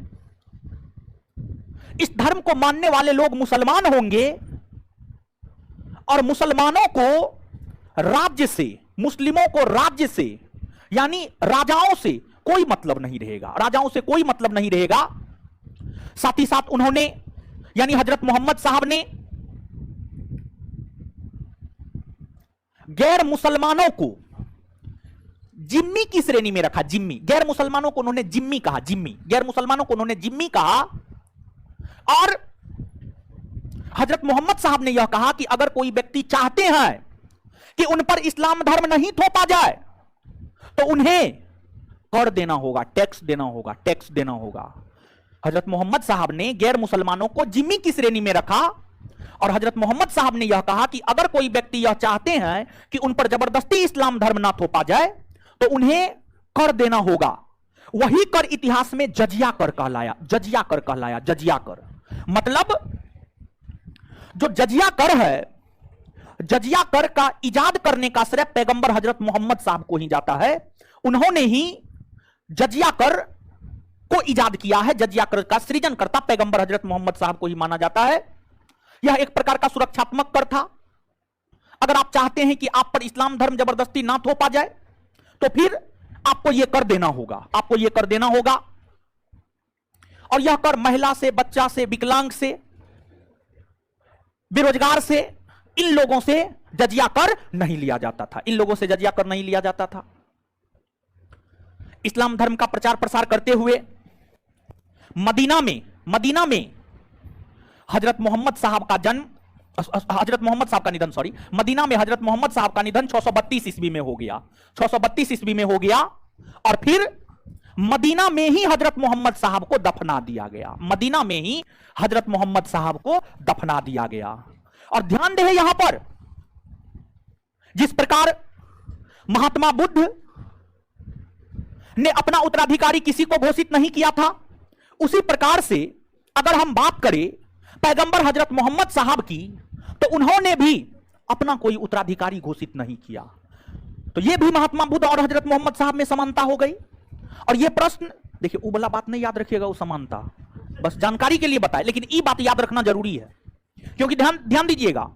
इस धर्म को मानने वाले लोग मुसलमान होंगे, और मुसलमानों को राज्य से, मुस्लिमों को राज्य से, यानी राजाओं से कोई मतलब नहीं रहेगा, राजाओं से कोई मतलब नहीं रहेगा। साथ ही साथ उन्होंने, यानी हजरत मोहम्मद साहब ने गैर मुसलमानों को जिम्मी की श्रेणी में रखा। जिम्मी, गैर मुसलमानों को उन्होंने जिम्मी कहा, जिम्मी, गैर मुसलमानों को उन्होंने जिम्मी कहा। और हजरत मोहम्मद साहब ने यह कहा कि अगर कोई व्यक्ति चाहते हैं कि उन पर इस्लाम धर्म नहीं थोपा जाए, तो उन्हें कर देना होगा, टैक्स देना होगा, टैक्स देना होगा। हजरत मोहम्मद साहब ने गैर मुसलमानों को जिम्मी की श्रेणी में रखा, और हजरत मोहम्मद साहब ने यह कहा कि अगर कोई व्यक्ति यह चाहते हैं कि उन पर जबरदस्ती इस्लाम धर्म ना थोपा जाए, तो उन्हें कर देना होगा। वही कर इतिहास में जजिया कर कहलाया, जजिया कर कहलाया, जजिया कर। मतलब जो जजिया कर है, जजिया कर का इजाद करने का श्रेय पैगंबर हजरत मोहम्मद साहब को ही जाता है। उन्होंने ही जजिया कर को इजाद किया है। जजिया कर का सृजनकर्ता पैगंबर हजरत मोहम्मद साहब को ही माना जाता है। यह एक प्रकार का सुरक्षात्मक कर था। अगर आप चाहते हैं कि आप पर इस्लाम धर्म जबरदस्ती ना थोपा जाए, तो फिर आपको यह कर देना होगा, आपको यह कर देना होगा। और यह कर महिला से, बच्चा से, विकलांग से, बेरोजगार से, इन लोगों से जजिया कर नहीं लिया जाता था। इन लोगों से जजिया कर नहीं लिया जाता था। इस्लाम धर्म का प्रचार प्रसार करते हुए मदीना में हजरत मोहम्मद साहब का जन्म, हजरत मोहम्मद साहब का निधन, सॉरी, मदीना में हजरत मोहम्मद साहब का निधन 632 ईस्वी में हो गया। 632 ईस्वी में हो गया, और फिर मदीना में ही हजरत मोहम्मद साहब को दफना दिया गया। मदीना में ही हजरत मोहम्मद साहब को दफना दिया गया। और ध्यान दें यहां पर, जिस प्रकार महात्मा बुद्ध ने अपना उत्तराधिकारी किसी को घोषित नहीं किया था, उसी प्रकार से अगर हम बात करें पैगंबर हजरत मोहम्मद साहब की, तो उन्होंने भी अपना कोई उत्तराधिकारी घोषित नहीं किया। तो यह भी महात्मा बुद्ध और हजरत मोहम्मद साहब में समानता हो गई। और यह प्रश्न देखिए, वो वाला बात नहीं याद रखिएगा, वो समानता बस जानकारी के लिए बताए, लेकिन ये बात याद रखना जरूरी है। क्योंकि ध्यान दीजिएगा,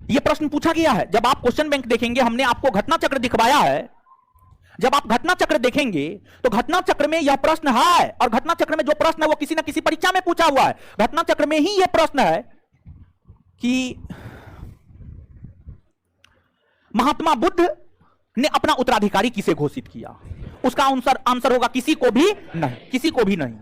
यह प्रश्न पूछा गया है। जब आप क्वेश्चन बैंक देखेंगे, हमने आपको घटना चक्र दिखवाया है। जब आप घटना चक्र देखेंगे तो घटना चक्र में यह प्रश्न है, और घटना चक्र में जो प्रश्न है वो किसी ना किसी परीक्षा में पूछा हुआ है। घटना चक्र में ही यह प्रश्न है कि महात्मा बुद्ध ने अपना उत्तराधिकारी किसे घोषित किया। उसका आंसर होगा किसी को भी नहीं, किसी को भी नहीं।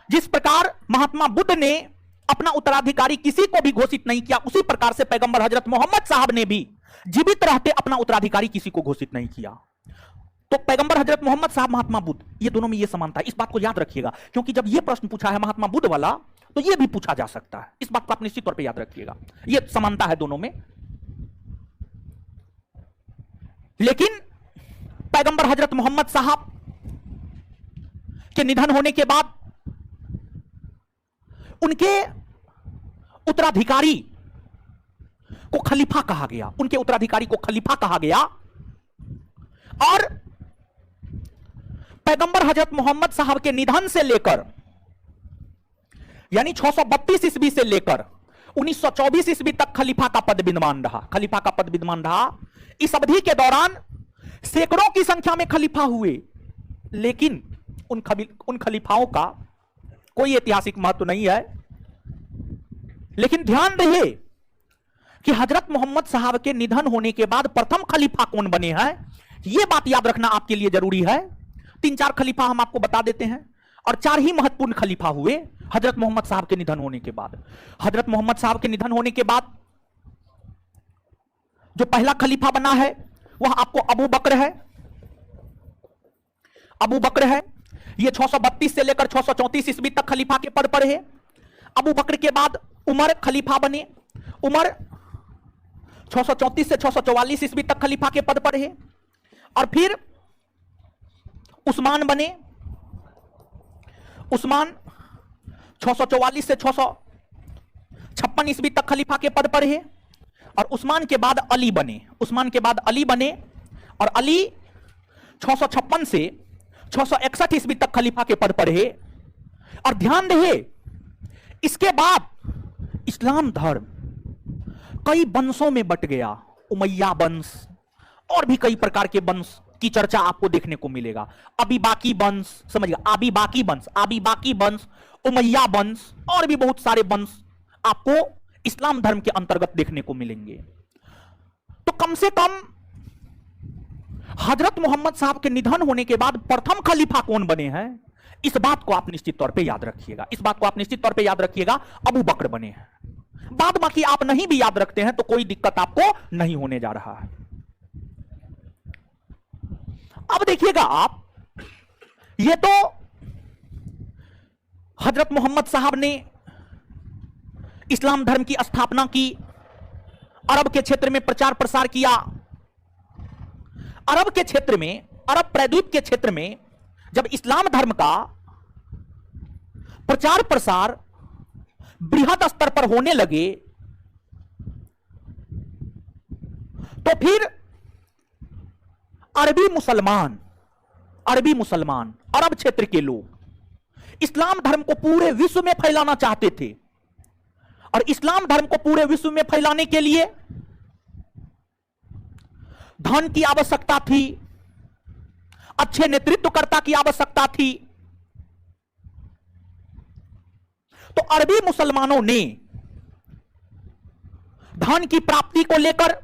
जिस प्रकार महात्मा बुद्ध ने अपना उत्तराधिकारी किसी को भी घोषित नहीं किया, उसी प्रकार से पैगंबर हजरत मोहम्मद साहब ने भी जीवित रहते अपना उत्तराधिकारी किसी को घोषित नहीं किया। तो पैगंबर हजरत मोहम्मद साहब, महात्मा बुद्ध, ये दोनों में ये समानता है। इस बात को याद रखिएगा, क्योंकि जब ये प्रश्न पूछा है महात्मा बुद्ध वाला, तो ये भी पूछा जा सकता है। इस बात को आप निश्चित तौर पे याद रखिएगा, ये समानता है दोनों में। लेकिन पैगंबर हजरत मोहम्मद साहब के निधन होने के बाद उनके उत्तराधिकारी को खलीफा कहा गया, उनके उत्तराधिकारी को खलीफा कहा गया। और पैगंबर हजरत मोहम्मद साहब के निधन से लेकर, यानी 632 ईस्वी से लेकर 1924 ईस्वी तक खलीफा का पद विद्यमान रहा, खलीफा का पद विद्यमान रहा। इस अवधि के दौरान सैकड़ों की संख्या में खलीफा हुए, लेकिन उन खलीफाओं का कोई ऐतिहासिक महत्व नहीं है। लेकिन ध्यान रहे कि हजरत मोहम्मद साहब के निधन होने के बाद प्रथम खलीफा कौन बने हैं, यह बात याद रखना आपके लिए जरूरी है। 3-4 खलीफा हम आपको बता देते हैं, और 4 ही महत्वपूर्ण खलीफा हुए हजरत मोहम्मद साहब के निधन होने के बाद। हजरत मोहम्मद साहब के निधन होने के बाद जो पहला खलीफा बना है वह आपको अबू बकर है। अबू बकर है, यह 632 से लेकर 634 ईस्वी तक खलीफा के पद पर है। अबू बकर के बाद उमर खलीफा बने। उमर 634 से 644 ईस्वी तक खलीफा के पद पर है। और फिर उस्मान बने। उस्मान 644 से 656 ईस्वी तक खलीफा के पद पर है। और उस्मान के बाद अली बने। उस्मान के बाद अली बने, और अली 656 से 661 ईस्वी तक खलीफा के पद पर है। और ध्यान रहे, इसके बाद इस्लाम धर्म कई वंशों में बट गया। उमैया वंश और भी कई प्रकार के वंश की चर्चा आपको देखने को मिलेगा। अभी बाकी वंश, समझिएगा, अभी बाकी वंश, उमैया वंश और भी बहुत सारे वंश आपको इस्लाम धर्म के अंतर्गत देखने को मिलेंगे। तो कम से कम हजरत मोहम्मद साहब के निधन होने के बाद प्रथम खलीफा कौन बने हैं, इस बात को आप निश्चित तौर पे याद रखिएगा। इस बात को आप निश्चित तौर पे याद रखिएगा, अबू बकर बने हैं। बाद बाकी आप नहीं भी याद रखते हैं तो कोई दिक्कत आपको नहीं होने जा रहा है। अब देखिएगा आप, ये तो हजरत मोहम्मद साहब ने इस्लाम धर्म की स्थापना की, अरब के क्षेत्र में प्रचार प्रसार किया। अरब के क्षेत्र में, अरब प्रायद्वीप के क्षेत्र में जब इस्लाम धर्म का प्रचार प्रसार बृहद स्तर पर होने लगे, तो फिर अरबी मुसलमान, अरब क्षेत्र के लोग इस्लाम धर्म को पूरे विश्व में फैलाना चाहते थे। और इस्लाम धर्म को पूरे विश्व में फैलाने के लिए धन की आवश्यकता थी, अच्छे नेतृत्वकर्ता की आवश्यकता थी। तो अरबी मुसलमानों ने धन की प्राप्ति को लेकर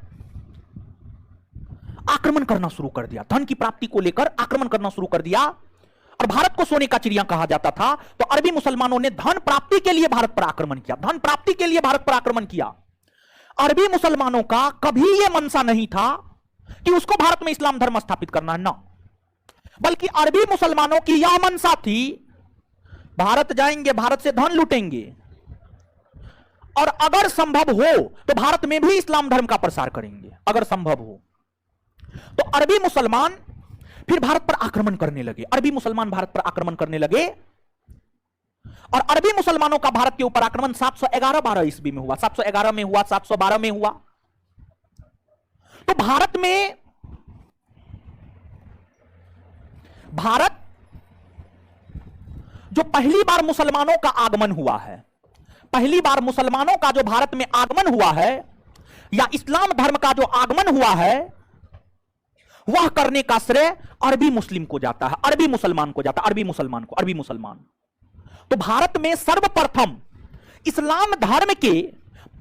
आक्रमण करना शुरू कर दिया। धन की प्राप्ति को लेकर आक्रमण करना शुरू कर दिया। और भारत को सोने का चिड़िया कहा जाता था, तो अरबी मुसलमानों ने धन प्राप्ति के लिए भारत पर आक्रमण किया। धन प्राप्ति के लिए भारत पर आक्रमण किया। अरबी मुसलमानों का कभी यह मंशा नहीं था कि उसको भारत में इस्लाम धर्म स्थापित करना है, ना, बल्कि अरबी मुसलमानों की यह मंशा थी, भारत जाएंगे, भारत से धन लूटेंगे, और अगर संभव हो तो भारत में भी इस्लाम धर्म का प्रसार करेंगे, अगर संभव हो। तो अरबी मुसलमान फिर भारत पर आक्रमण करने लगे। अरबी मुसलमान भारत पर आक्रमण करने लगे, और अरबी मुसलमानों का भारत के ऊपर आक्रमण 711-12 ईस्वी में हुआ, 711 में हुआ, 712 में हुआ। तो भारत जो पहली बार मुसलमानों का आगमन हुआ है, पहली बार मुसलमानों का जो भारत में आगमन हुआ है, या इस्लाम धर्म का जो आगमन हुआ है वह करने का श्रेय अरबी मुस्लिम को जाता है, अरबी मुसलमान को जाता है, अरबी मुसलमान को, अरबी मुसलमान। तो भारत में सर्वप्रथम इस्लाम धर्म के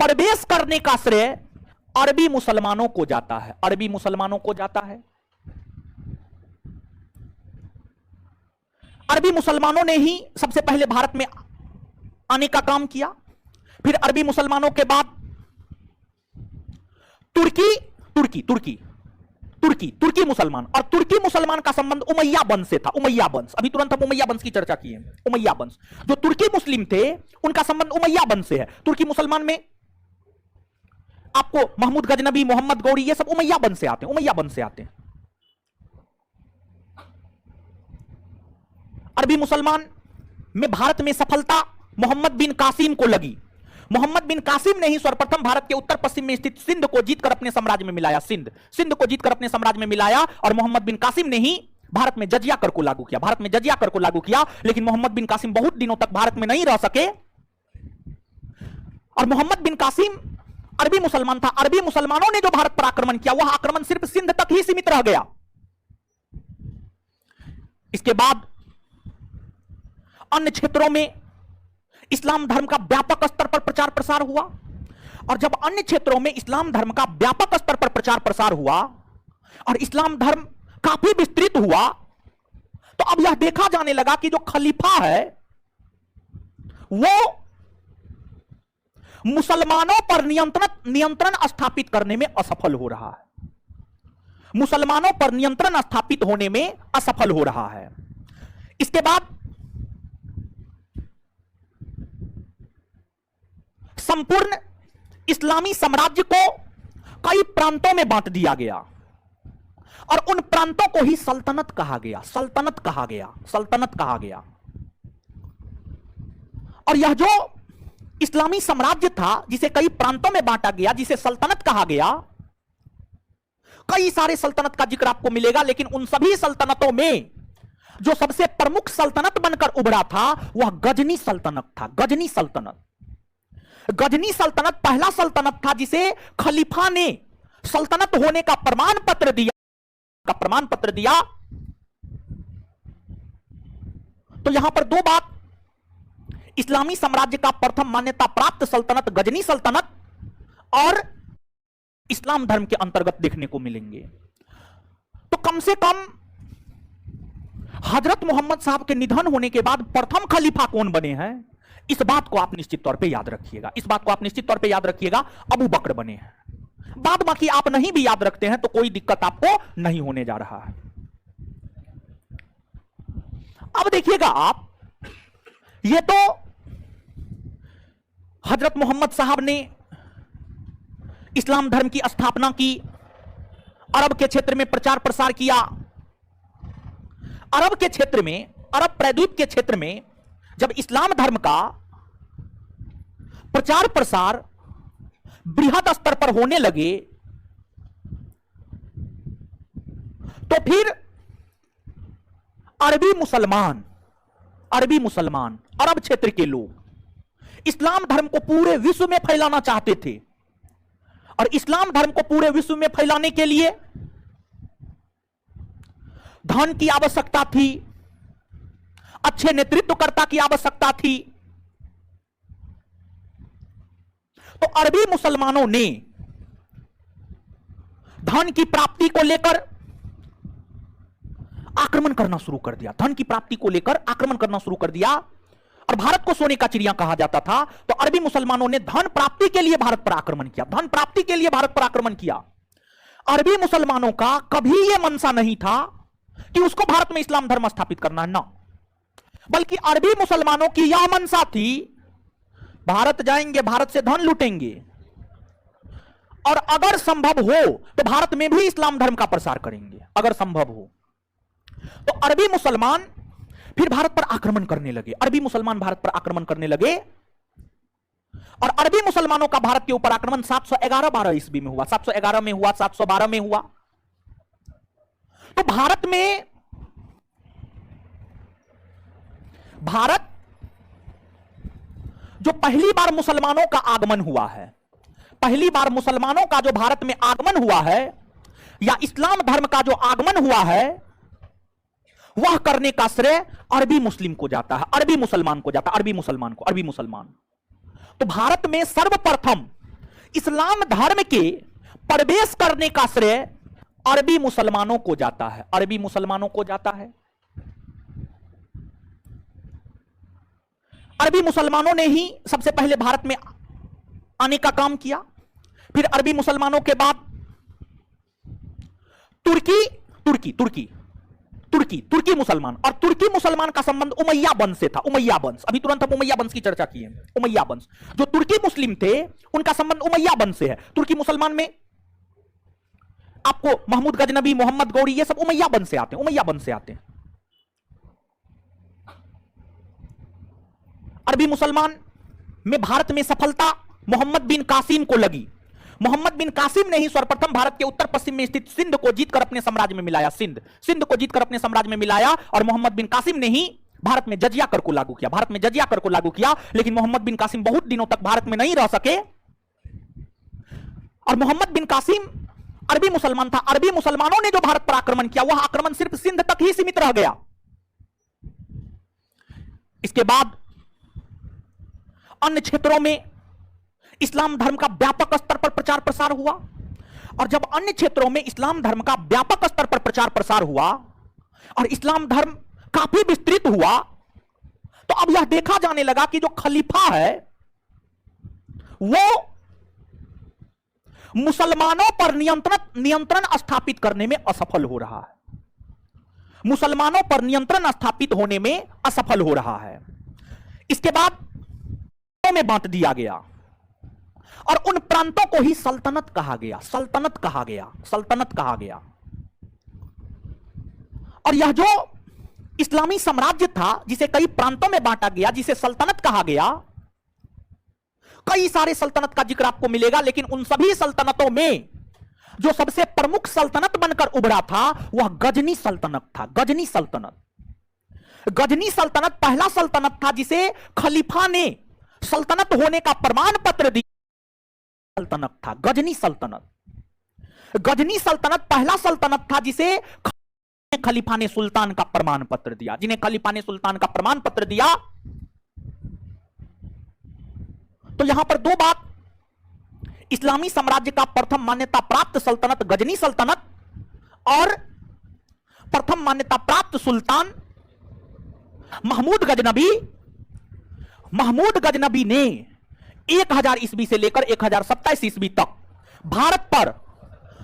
प्रवेश करने का श्रेय अरबी मुसलमानों को जाता है, अरबी मुसलमानों को जाता है। अरबी मुसलमानों ने ही सबसे पहले भारत में आने का काम किया। फिर अरबी मुसलमानों के बाद तुर्की मुसलमान, और तुर्की मुसलमान का संबंध उमैया वंश से था। उमैया वंश, अभी तुरंत हम उमैया वंश की चर्चा की है। उमैया वंश, जो तुर्की मुस्लिम थे उनका संबंध उमैया वंश से है। तुर्की मुसलमान में आपको महमूद गजनबी, मोहम्मद गौरी, ये सब उमैया वंश से आते हैं, उमैया वंश से आते हैं। अरबी मुसलमान में भारत में सफलता मोहम्मद बिन कासिम को लगी। मोहम्मद बिन कासिम ने ही सर्वप्रथम भारत के उत्तर पश्चिम में स्थित सिंध को जीतकर अपने साम्राज्य में मिलाया। सिंध को जीतकर अपने साम्राज्य में मिलाया, और मोहम्मद बिन कासिम ने ही भारत में जजिया कर को लागू किया। भारत में जजिया कर को लागू किया, लेकिन मोहम्मद बिन कासिम बहुत दिनों तक भारत में नहीं रह सके। और मोहम्मद बिन कासिम अरबी मुसलमान था। अरबी मुसलमानों ने जो भारत पर आक्रमण किया, वह आक्रमण सिर्फ सिंध तक ही सीमित रह गया। इसके बाद अन्य क्षेत्रों में इस्लाम धर्म का व्यापक स्तर पर प्रचार प्रसार हुआ, और जब अन्य क्षेत्रों में इस्लाम धर्म का व्यापक स्तर पर प्रचार प्रसार हुआ और इस्लाम धर्म काफी विस्तृत हुआ, तो अब यह देखा जाने लगा कि जो खलीफा है वो मुसलमानों पर नियंत्रण स्थापित करने में असफल हो रहा है। मुसलमानों पर नियंत्रण स्थापित होने में असफल हो रहा है। इसके बाद संपूर्ण इस्लामी साम्राज्य को कई प्रांतों में बांट दिया गया, और उन प्रांतों को ही सल्तनत कहा गया, सल्तनत कहा गया, सल्तनत कहा गया। और यह जो इस्लामी साम्राज्य था, जिसे कई प्रांतों में बांटा गया, जिसे सल्तनत कहा गया, कई सारे सल्तनत का जिक्र आपको मिलेगा, लेकिन उन सभी सल्तनतों में जो सबसे प्रमुख सल्तनत बनकर उभरा था वह गजनी सल्तनत था। गजनी सल्तनत, गजनी सल्तनत पहला सल्तनत था जिसे खलीफा ने सल्तनत होने का प्रमाण पत्र दिया। तो यहां पर दो बात, इस्लामी साम्राज्य का प्रथम मान्यता प्राप्त सल्तनत गजनी सल्तनत और इस्लाम धर्म के अंतर्गत देखने को मिलेंगे। तो कम से कम हजरत मोहम्मद साहब के निधन होने के बाद प्रथम खलीफा कौन बने हैं, इस बात को आप निश्चित तौर पे याद रखिएगा। इस बात को आप निश्चित तौर पे याद रखिएगा, अबू बकर बने हैं। बाद बाकी आप नहीं भी याद रखते हैं तो कोई दिक्कत आपको नहीं होने जा रहा है। अब देखिएगा आप, ये तो हजरत मोहम्मद साहब ने इस्लाम धर्म की स्थापना की, अरब के क्षेत्र में प्रचार प्रसार किया। अरब के क्षेत्र में, अरब प्रायद्वीप के क्षेत्र में जब इस्लाम धर्म का प्रचार प्रसार बृहद स्तर पर होने लगे, तो फिर अरबी मुसलमान अरब क्षेत्र के लोग इस्लाम धर्म को पूरे विश्व में फैलाना चाहते थे। और इस्लाम धर्म को पूरे विश्व में फैलाने के लिए धन की आवश्यकता थी, अच्छे नेतृत्वकर्ता की आवश्यकता थी। तो अरबी मुसलमानों ने धन की प्राप्ति को लेकर आक्रमण करना शुरू कर दिया, धन की प्राप्ति को लेकर आक्रमण करना शुरू कर दिया। और भारत को सोने का चिड़िया कहा जाता था, तो अरबी मुसलमानों ने धन प्राप्ति के लिए भारत पर आक्रमण किया, धन प्राप्ति के लिए भारत पर आक्रमण किया। अरबी मुसलमानों का कभी यह मंशा नहीं था कि उसको भारत में इस्लाम धर्म स्थापित करना है, ना, बल्कि अरबी मुसलमानों की यह मंशा थी, भारत जाएंगे, भारत से धन लूटेंगे, और अगर संभव हो तो भारत में भी इस्लाम धर्म का प्रसार करेंगे, अगर संभव हो। तो अरबी मुसलमान फिर भारत पर आक्रमण करने लगे, अरबी मुसलमान भारत पर आक्रमण करने लगे। और अरबी मुसलमानों का भारत के ऊपर आक्रमण 711-12 ईस्वी में हुआ, 711 में हुआ, 712 में हुआ। तो भारत जो पहली बार मुसलमानों का आगमन हुआ है, पहली बार मुसलमानों का जो भारत में आगमन हुआ है या इस्लाम धर्म का जो आगमन हुआ है, वह करने का श्रेय अरबी मुस्लिम को जाता है, अरबी मुसलमान को जाता है, अरबी मुसलमान को, अरबी मुसलमान। तो भारत में सर्वप्रथम इस्लाम धर्म के प्रवेश करने का श्रेय अरबी मुसलमानों को जाता है, अरबी मुसलमानों को जाता है। अरबी मुसलमानों ने ही सबसे पहले भारत में आने का काम किया। फिर अरबी मुसलमानों के बाद तुर्की मुसलमान, और तुर्की मुसलमान का संबंध उमैया वंश से था, उमैया वंश। अभी तुरंत हम उमैया वंश की चर्चा की है। उमैया वंश, जो तुर्की मुस्लिम थे उनका संबंध उमैया वंश से है। तुर्की मुसलमान में आपको महमूद गजनबी, मोहम्मद गौरी, ये सब उमैया वंश से आते हैं, उमैया वंश से आते हैं। अरबी मुसलमान में भारत में सफलता मोहम्मद बिन कासिम को लगी। मोहम्मद बिन कासिम ने ही सर्वप्रथम भारत के उत्तर पश्चिम में स्थित सिंध को जीतकर अपने साम्राज्य में मिलाया, सिंध को जीतकर अपने साम्राज्य में मिलाया। और मोहम्मद बिन कासिम ने ही भारत में जजिया कर को लागू किया, भारत में जजिया कर को लागू किया। लेकिन मोहम्मद बिन कासिम बहुत दिनों तक भारत में नहीं रह सके, और मोहम्मद बिन कासिम अरबी मुसलमान था। अरबी मुसलमानों ने जो भारत पर आक्रमण किया, वह आक्रमण सिर्फ सिंध तक ही सीमित रह गया। इसके बाद अन्य क्षेत्रों में इस्लाम धर्म का व्यापक स्तर पर प्रचार प्रसार हुआ, और जब अन्य क्षेत्रों में इस्लाम धर्म का व्यापक स्तर पर प्रचार प्रसार हुआ और इस्लाम धर्म काफी विस्तृत हुआ, तो अब यह देखा जाने लगा कि जो खलीफा है वो मुसलमानों पर नियंत्रण स्थापित करने में असफल हो रहा है, मुसलमानों पर नियंत्रण स्थापित होने में असफल हो रहा है। इसके बाद में बांट दिया गया, और उन प्रांतों को ही सल्तनत कहा गया, सल्तनत कहा गया, सल्तनत कहा गया। और यह जो इस्लामी साम्राज्य था, जिसे कई प्रांतों में बांटा गया, जिसे सल्तनत कहा गया, कई सारे सल्तनत का जिक्र आपको मिलेगा। लेकिन उन सभी सल्तनतों में जो सबसे प्रमुख सल्तनत बनकर उभरा था, वह गजनी सल्तनत था। गजनी सल्तनत, गजनी सल्तनत पहला सल्तनत था जिसे खलीफा ने सल्तनत होने का प्रमाण पत्र दिया। सल्तनत था गजनी सल्तनत। गजनी सल्तनत पहला सल्तनत था जिसे खलीफा ने सुल्तान का प्रमाण पत्र दिया, जिन्हें खलीफा ने सुल्तान का प्रमाण पत्र दिया। तो यहां पर दो बात, इस्लामी साम्राज्य का प्रथम मान्यता प्राप्त सल्तनत गजनी सल्तनत, और प्रथम मान्यता प्राप्त सुल्तान महमूद गजनबी। महमूद गजनबी ने 1000 ईस्वी से लेकर 1027 ईस्वी तक भारत पर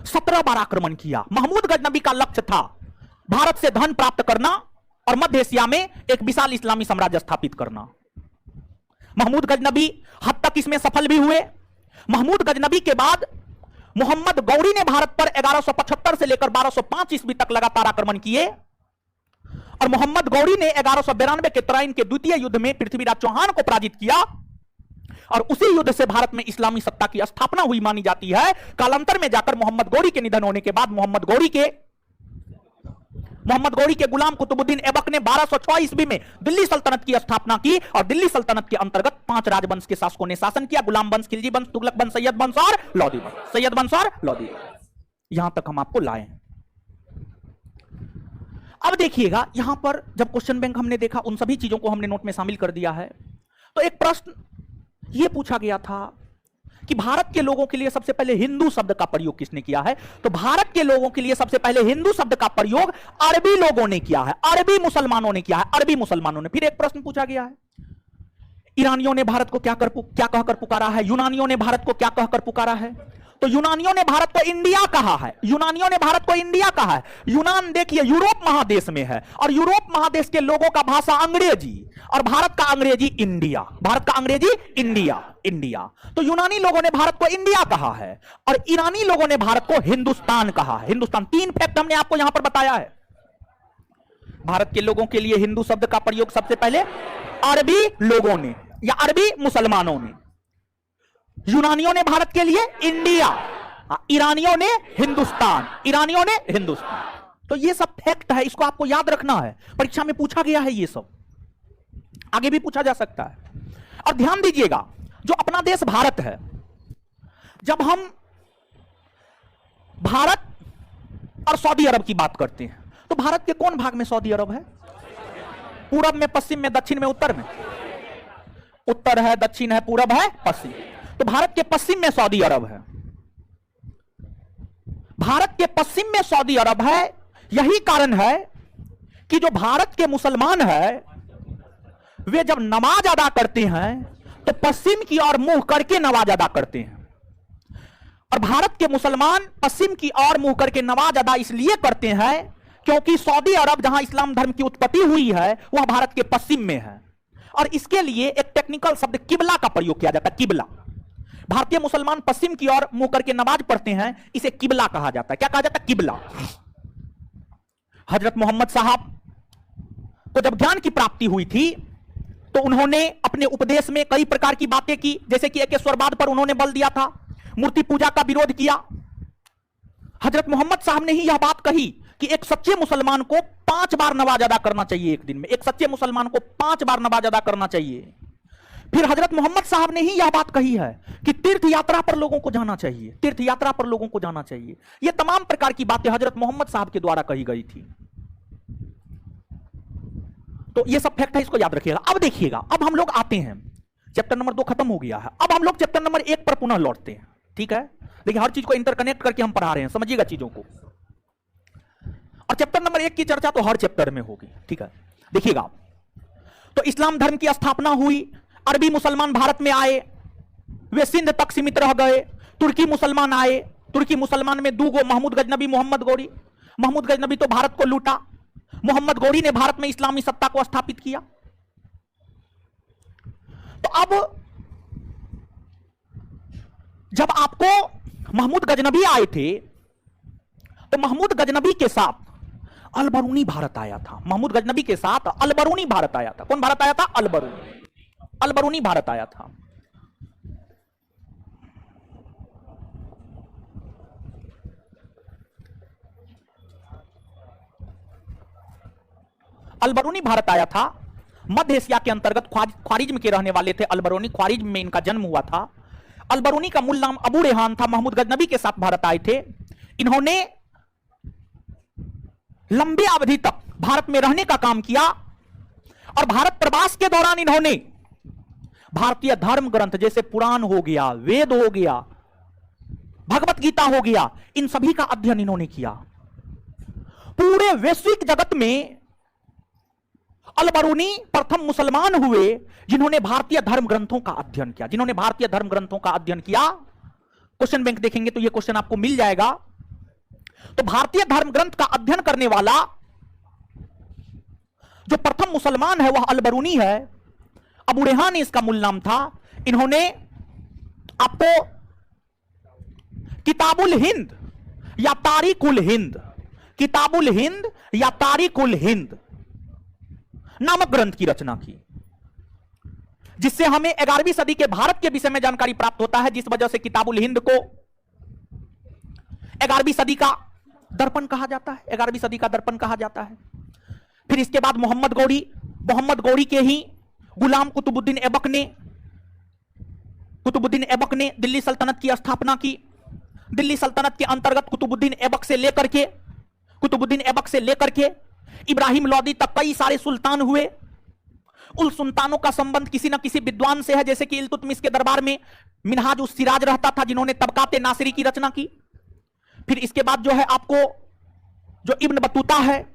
17 बार आक्रमण किया। महमूद गजनबी का लक्ष्य था भारत से धन प्राप्त करना और मध्य एशिया में एक विशाल इस्लामी साम्राज्य स्थापित करना। महमूद गजनबी हद तक इसमें सफल भी हुए। महमूद गजनबी के बाद मोहम्मद गौरी ने भारत पर 1175 से लेकर 1205 ईस्वी तक लगातार आक्रमण किए, और मोहम्मद गौरी ने 1192 के तराइन के द्वितीय युद्ध में पृथ्वीराज चौहान को पराजित किया, और उसी युद्ध से भारत में इस्लामी सत्ता की स्थापना हुई मानी जाती है। कालांतर में जाकर मोहम्मद गौरी के निधन होने के बाद मोहम्मद गौरी के गुलाम कुतुबुद्दीन ऐबक ने 1206 ईस्वी में दिल्ली सल्तनत की स्थापना की, और दिल्ली सल्तनत के अंतर्गत 5 राजवंश के शासकों ने शासन किया: गुलाम वंश, खिलजी वंश, तुगलक वंश, सैयद वंश और लोधी वंश। सैयद वंश और लोधी वंश, यहां तक हम आपको लाए हैं। अब देखिएगा, यहां पर जब क्वेश्चन बैंक हमने देखा, उन सभी चीजों को हमने नोट में शामिल कर दिया है। तो एक प्रश्न यह पूछा गया था कि भारत के लोगों के लिए सबसे पहले हिंदू शब्द का प्रयोग किसने किया है? तो भारत के लोगों के लिए सबसे पहले हिंदू शब्द का प्रयोग अरबी लोगों ने किया है, अरबी मुसलमानों ने किया है, अरबी मुसलमानों ने। फिर एक प्रश्न पूछा गया है, ईरानियों ने भारत को क्या कहकर पुकारा है? यूनानियों ने भारत को क्या कहकर पुकारा है? तो यूनानियों ने भारत को इंडिया कहा है, यूनानियों ने भारत को इंडिया कहा है। यूनान देखिए यूरोप महादेश में है, और यूरोप महादेश के लोगों का भाषा अंग्रेजी, और भारत का अंग्रेजी इंडिया, भारत का अंग्रेजी इंडिया, इंडिया। तो यूनानी लोगों ने भारत को इंडिया कहा है, और ईरानी लोगों ने भारत को हिंदुस्तान कहा है। हिंदुस्तान, 3 फैक्ट हमने आपको यहां पर बताया है। भारत के लोगों के लिए हिंदू शब्द का प्रयोग सबसे पहले अरबी लोगों ने या अरबी मुसलमानों ने, यूनानियों ने भारत के लिए इंडिया, ईरानियों ने हिंदुस्तान, ईरानियों ने हिंदुस्तान। तो ये सब फैक्ट है, इसको आपको याद रखना है, परीक्षा में पूछा गया है, ये सब आगे भी पूछा जा सकता है। और ध्यान दीजिएगा, जो अपना देश भारत है, जब हम भारत और सऊदी अरब की बात करते हैं तो भारत के कौन भाग में सऊदी अरब है? पूरब में, पश्चिम में, दक्षिण में, उत्तर में? उत्तर है, दक्षिण है, पूरब है, पश्चिम। तो भारत के पश्चिम में सऊदी अरब है। भारत के पश्चिम में सऊदी अरब है। यही कारण है कि जो भारत के मुसलमान है वे जब नमाज अदा करते हैं तो पश्चिम की ओर मुंह करके नमाज अदा करते हैं। और भारत के मुसलमान पश्चिम की ओर मुंह करके नमाज अदा इसलिए करते हैं क्योंकि सऊदी अरब जहां इस्लाम धर्म की उत्पत्ति हुई है वह भारत के पश्चिम में है। और इसके लिए एक टेक्निकल शब्द किबला का प्रयोग किया जाता है। किबला, भारतीय मुसलमान पश्चिम की ओर मुंह करके नमाज पढ़ते हैं, इसे किबला कहा जाता है। क्या कहा जाता है? किबला। हजरत मोहम्मद साहब को जब ज्ञान की प्राप्ति हुई थी तो उन्होंने अपने उपदेश में कई प्रकार की बातें की, जैसे कि एकेश्वरवाद पर उन्होंने बल दिया था, मूर्ति पूजा का विरोध किया। हजरत मोहम्मद साहब ने ही यह बात कही कि एक सच्चे मुसलमान को 5 बार नमाज अदा करना चाहिए एक दिन में। एक सच्चे मुसलमान को 5 बार नमाज अदा करना चाहिए। फिर हजरत मोहम्मद साहब ने ही यह बात कही है कि तीर्थ यात्रा पर लोगों को जाना चाहिए, तीर्थ यात्रा पर लोगों को जाना चाहिए। यह तमाम प्रकार की बातें हजरत मोहम्मद साहब के द्वारा कही गई थी। तो यह सब फैक्ट है, इसको याद रखिएगा। अब देखिएगा, अब हम लोग आते हैं, चैप्टर नंबर 2 खत्म हो गया है। अब हम लोग चैप्टर नंबर 1 पर पुनः लौटते हैं। ठीक है, देखिए हर चीज को इंटरकनेक्ट करके हम पढ़ा रहे हैं, समझिएगा चीजों को। और चैप्टर नंबर 1 की चर्चा तो हर चैप्टर में होगी। ठीक है, देखिएगा। तो इस्लाम धर्म की स्थापना हुई, अरबी मुसलमान भारत में आए, वे सिंध तक सीमित रह गए। तुर्की मुसलमान आए, तुर्की मुसलमान में 2 महमूद गजनबी, मोहम्मद गौरी। महमूद गजनबी तो भारत को लूटा, मोहम्मद गौरी ने भारत में इस्लामी सत्ता को स्थापित किया। तो अब जब आपको महमूद गजनबी आए थे तो महमूद गजनबी के साथ अलबरूनी भारत आया था। महमूद गजनबी के साथ अलबरूनी भारत आया था। कौन भारत आया था? अलबरूनी। अलबरूनी भारत आया था। अलबरूनी भारत आया था। मध्य एशिया के अंतर्गत ख्वारिज्म के रहने वाले थे अलबरूनी। ख्वारिज्म में इनका जन्म हुआ था। अलबरूनी का मूल नाम अबू रेहान था। महमूद गजनबी के साथ भारत आए थे। इन्होंने लंबे अवधि तक भारत में रहने का काम किया और भारत प्रवास के दौरान इन्होंने भारतीय धर्म ग्रंथ जैसे पुराण हो गया, वेद हो गया, भगवत गीता हो गया, इन सभी का अध्ययन इन्होंने किया। पूरे वैश्विक जगत में अलबरूनी प्रथम मुसलमान हुए जिन्होंने भारतीय धर्म ग्रंथों का अध्ययन किया। जिन्होंने भारतीय धर्म ग्रंथों का अध्ययन किया, क्वेश्चन बैंक देखेंगे तो यह क्वेश्चन आपको मिल जाएगा। तो भारतीय धर्म ग्रंथ का अध्ययन करने वाला जो प्रथम मुसलमान है वह अलबरूनी है। अबू रेहान इसका मूल नाम था। इन्होंने आपको किताबुल हिंद या तारीकुल हिंद, किताबुल हिंद या तारीकुल हिंद नामक ग्रंथ की रचना की, जिससे हमें 11वीं सदी के भारत के विषय में जानकारी प्राप्त होता है, जिस वजह से किताबुल हिंद को 11वीं सदी का दर्पण कहा जाता है। 11वीं सदी का दर्पण कहा जाता है। फिर इसके बाद मोहम्मद गौरी के ही गुलाम कुतुबुद्दीन ऐबक ने दिल्ली सल्तनत की स्थापना की। दिल्ली सल्तनत के अंतर्गत कुतुबुद्दीन ऐबक से लेकर के इब्राहिम लोदी तक कई सारे सुल्तान हुए। उन सुल्तानों का संबंध किसी न किसी विद्वान से है, जैसे कि इल्तुतमिश के दरबार में मिनहाज उस सिराज रहता था, जिन्होंने तबकात नासिरी की रचना की। फिर इसके बाद जो है आपको जो इब्न बतूता है,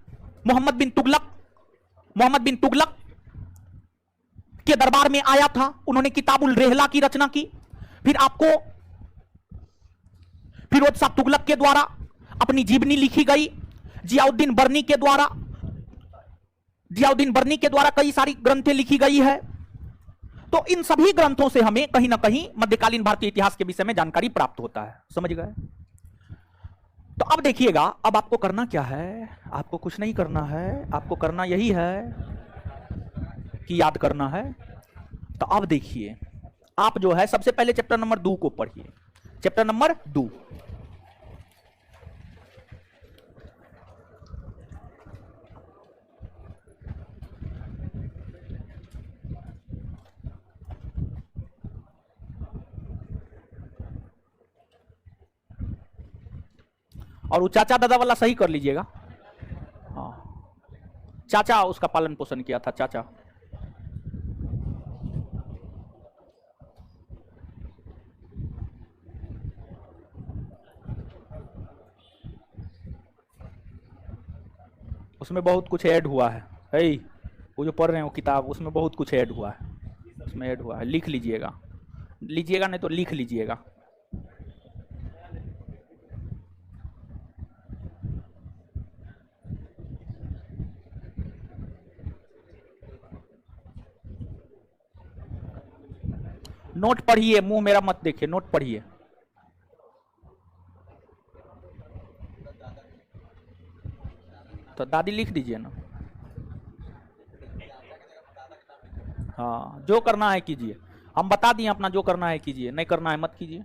मोहम्मद बिन तुगलक के दरबार में आया था, उन्होंने किताबुल रेहला की रचना की। फिर आपको फिरोज शाह तुगलक के द्वारा अपनी जीवनी लिखी गई। जियाउद्दीन बर्नी के द्वारा कई सारी ग्रंथें लिखी गई है। तो इन सभी ग्रंथों से हमें कहीं ना कहीं मध्यकालीन भारतीय इतिहास के विषय में जानकारी प्राप्त होता है। समझ गए? तो अब देखिएगा, अब आपको करना क्या है? आपको कुछ नहीं करना है, आपको करना यही है कि याद करना है। तो अब देखिए, आप जो है सबसे पहले चैप्टर नंबर 2 को पढ़िए। Chapter number 2। और वो चाचा दादा वाला सही कर लीजिएगा। हाँ, चाचा उसका पालन पोषण किया था, चाचा। उसमें बहुत कुछ ऐड हुआ है। वो जो पढ़ रहे हैं वो किताब, उसमें बहुत कुछ ऐड हुआ है, उसमें ऐड हुआ है। लिख लीजिएगा, लीजिएगा नहीं तो लिख लीजिएगा। नोट पढ़िए, मुंह मेरा मत देखिए, नोट पढ़िए। तो दादी लिख दीजिए ना। हाँ, जो करना है कीजिए, हम बता दिए अपना, जो करना है कीजिए, नहीं करना है मत कीजिए।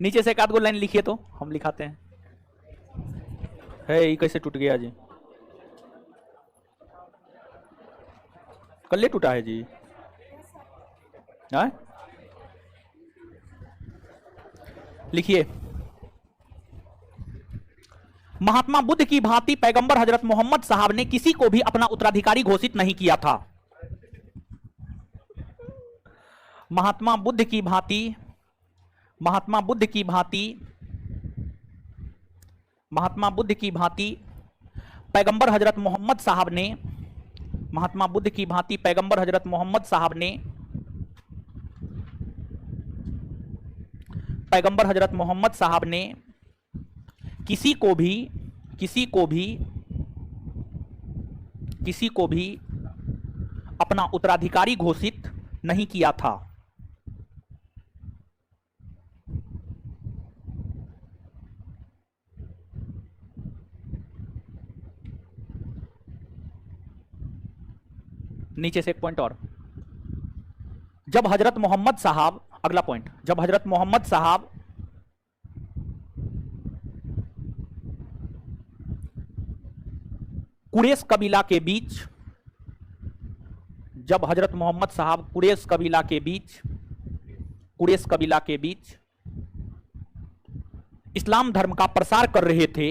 नीचे से एक आध गो लाइन लिखिए तो हम लिखाते हैं। ये कैसे टूट गया जी? कल्ले टूटा है जी? हाँ, लिखिए। महात्मा बुद्ध की भांति पैगंबर हजरत मोहम्मद साहब ने किसी को भी अपना उत्तराधिकारी घोषित नहीं किया था। महात्मा बुद्ध की भांति महात्मा बुद्ध की भांति महात्मा बुद्ध की भांति पैगंबर हजरत मोहम्मद साहब ने महात्मा बुद्ध की भांति पैगंबर हजरत मोहम्मद साहब ने पैगंबर हजरत मोहम्मद साहब ने किसी को भी अपना उत्तराधिकारी घोषित नहीं किया था। नीचे से एक पॉइंट और, जब हजरत मोहम्मद साहब, अगला पॉइंट, जब हजरत मोहम्मद साहब कुरैश कबीला के बीच जब हजरत मोहम्मद साहब कुरैश कबीला के बीच इस्लाम धर्म का प्रसार कर रहे थे,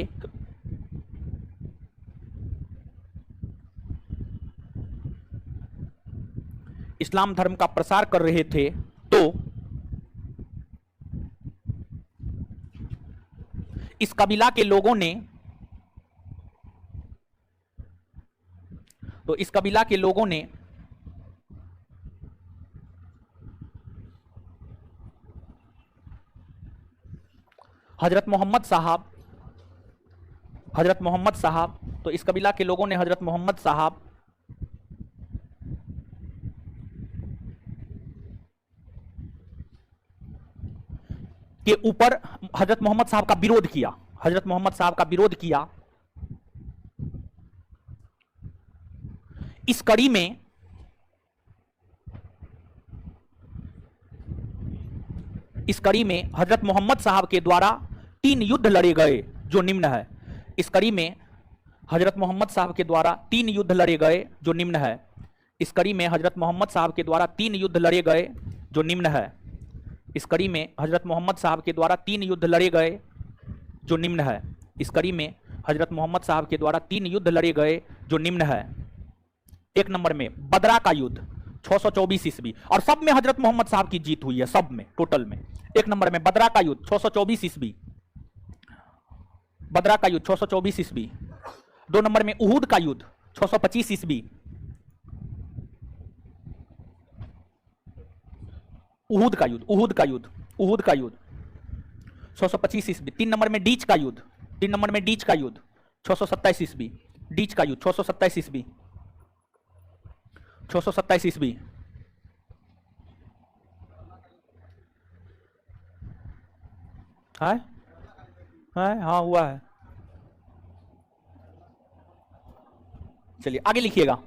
इस्लाम धर्म का प्रसार कर रहे थे, तो इस कबीला के लोगों ने हजरत मोहम्मद साहब तो इस कबीला के लोगों ने हजरत मोहम्मद साहब के ऊपर हजरत मोहम्मद साहब का विरोध किया। इस कड़ी में हजरत मोहम्मद साहब के द्वारा 3 युद्ध लड़े गए जो निम्न है। इस कड़ी में हजरत मोहम्मद साहब के द्वारा 3 युद्ध लड़े गए जो निम्न है। इस कड़ी में हजरत मोहम्मद साहब के द्वारा 3 युद्ध लड़े गए जो निम्न है। इस कड़ी में हजरत मोहम्मद साहब के द्वारा 3 युद्ध लड़े गए जो निम्न है। इस कड़ी में हजरत मोहम्मद साहब के द्वारा 3 युद्ध लड़े गए जो निम्न है। 1 नंबर में बदरा का युद्ध 624 ईस्वी, और सब में हजरत मोहम्मद साहब की जीत हुई है, सब में टोटल में। एक नंबर में बदरा का युद्ध 624 ईस्वी, बदरा का युद्ध 624 ईस्वी। 2 नंबर में उहुद का युद्ध 625 ईस्वी, उहुद का युद्ध, उहुद का युद्ध, उहुद का युद्ध 625 ईस्वी। 3 नंबर में डीच का युद्ध, 3 नंबर में डीच का युद्ध 627 ईस्वी, डीच का युद्ध 627 ईस्वी, 627 ईस्वी। है हाँ हुआ है। चलिए आगे लिखिएगा।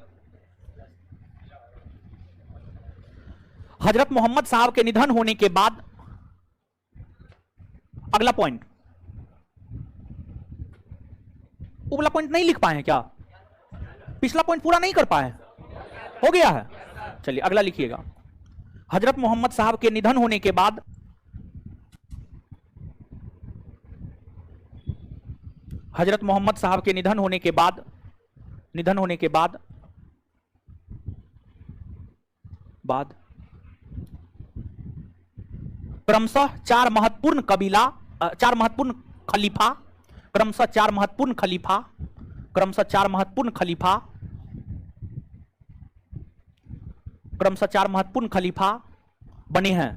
हजरत मोहम्मद साहब के निधन होने के बाद, अगला पॉइंट, अगला पॉइंट नहीं लिख पाए हैं क्या? पिछला पॉइंट पूरा नहीं कर पाए? हो गया है। चलिए अगला लिखिएगा। हजरत मोहम्मद साहब के निधन होने के बाद, हजरत मोहम्मद साहब के निधन होने के बाद, निधन होने के बाद क्रमशः 4 महत्वपूर्ण कबीला, 4 महत्वपूर्ण खलीफा, क्रमशः 4 महत्वपूर्ण खलीफा, क्रमशः 4 महत्वपूर्ण खलीफा, क्रमशः 4 महत्वपूर्ण खलीफा बने हैं।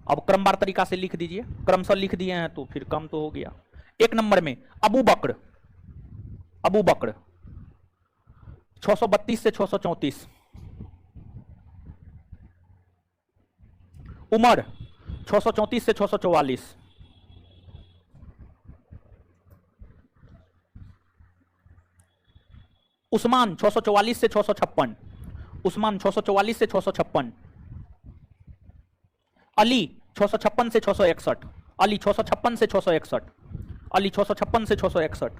अब क्रमवार तरीका से लिख दीजिए, क्रमशः लिख दिए हैं तो फिर कम तो हो गया। 1 नंबर में अबू बकर, अबू बकर 632 से 634, उमर 634 से 644, उस्मान 644 से 656, उस्मान 644 से 656, अली 656 से 661, अली 656 से 661, अली 656 से 661।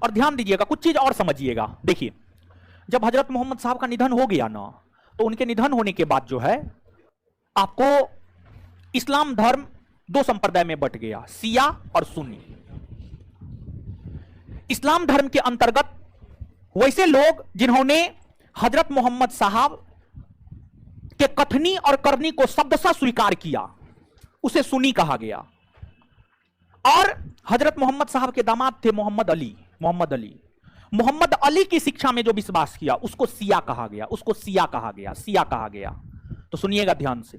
और ध्यान दीजिएगा, कुछ चीज और समझिएगा। देखिए, जब हजरत मोहम्मद साहब का निधन हो गया ना, तो उनके निधन होने के बाद जो है, आपको इस्लाम धर्म 2 संप्रदाय में बंट गया, शिया और सुन्नी। इस्लाम धर्म के अंतर्गत वैसे लोग जिन्होंने हजरत मोहम्मद साहब के कथनी और करनी को शब्दशः स्वीकार किया, उसे सुन्नी कहा गया। और हजरत मोहम्मद साहब के दामाद थे मोहम्मद अली, मोहम्मद अली, मोहम्मद अली की शिक्षा में जो विश्वास किया उसको शिया कहा गया, उसको शिया कहा गया, शिया कहा गया। तो सुनिएगा ध्यान से,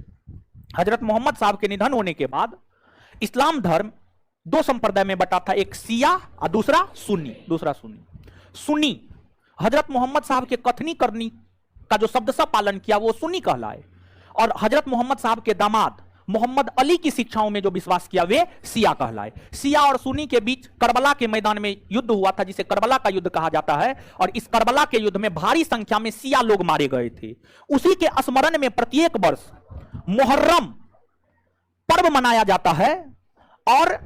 हजरत मोहम्मद साहब के निधन होने के बाद इस्लाम धर्म 2 संप्रदाय में बटा था, एक शिया और दूसरा सुन्नी, दूसरा सुन्नी। सुन्नी हजरत मोहम्मद साहब के कथनी करनी का जो शब्दशः पालन किया वो सुन्नी कहलाए, और हजरत मोहम्मद साहब के दामाद मोहम्मद अली की शिक्षाओं में जो विश्वास किया वे शिया कहलाए। शिया और सुन्नी के बीच करबला के मैदान में युद्ध हुआ था, जिसे करबला का युद्ध कहा जाता है, और इस करबला के युद्ध में भारी संख्या में शिया लोग मारे गए थे। उसी के स्मरण में प्रत्येक वर्ष मुहर्रम पर्व मनाया जाता है, और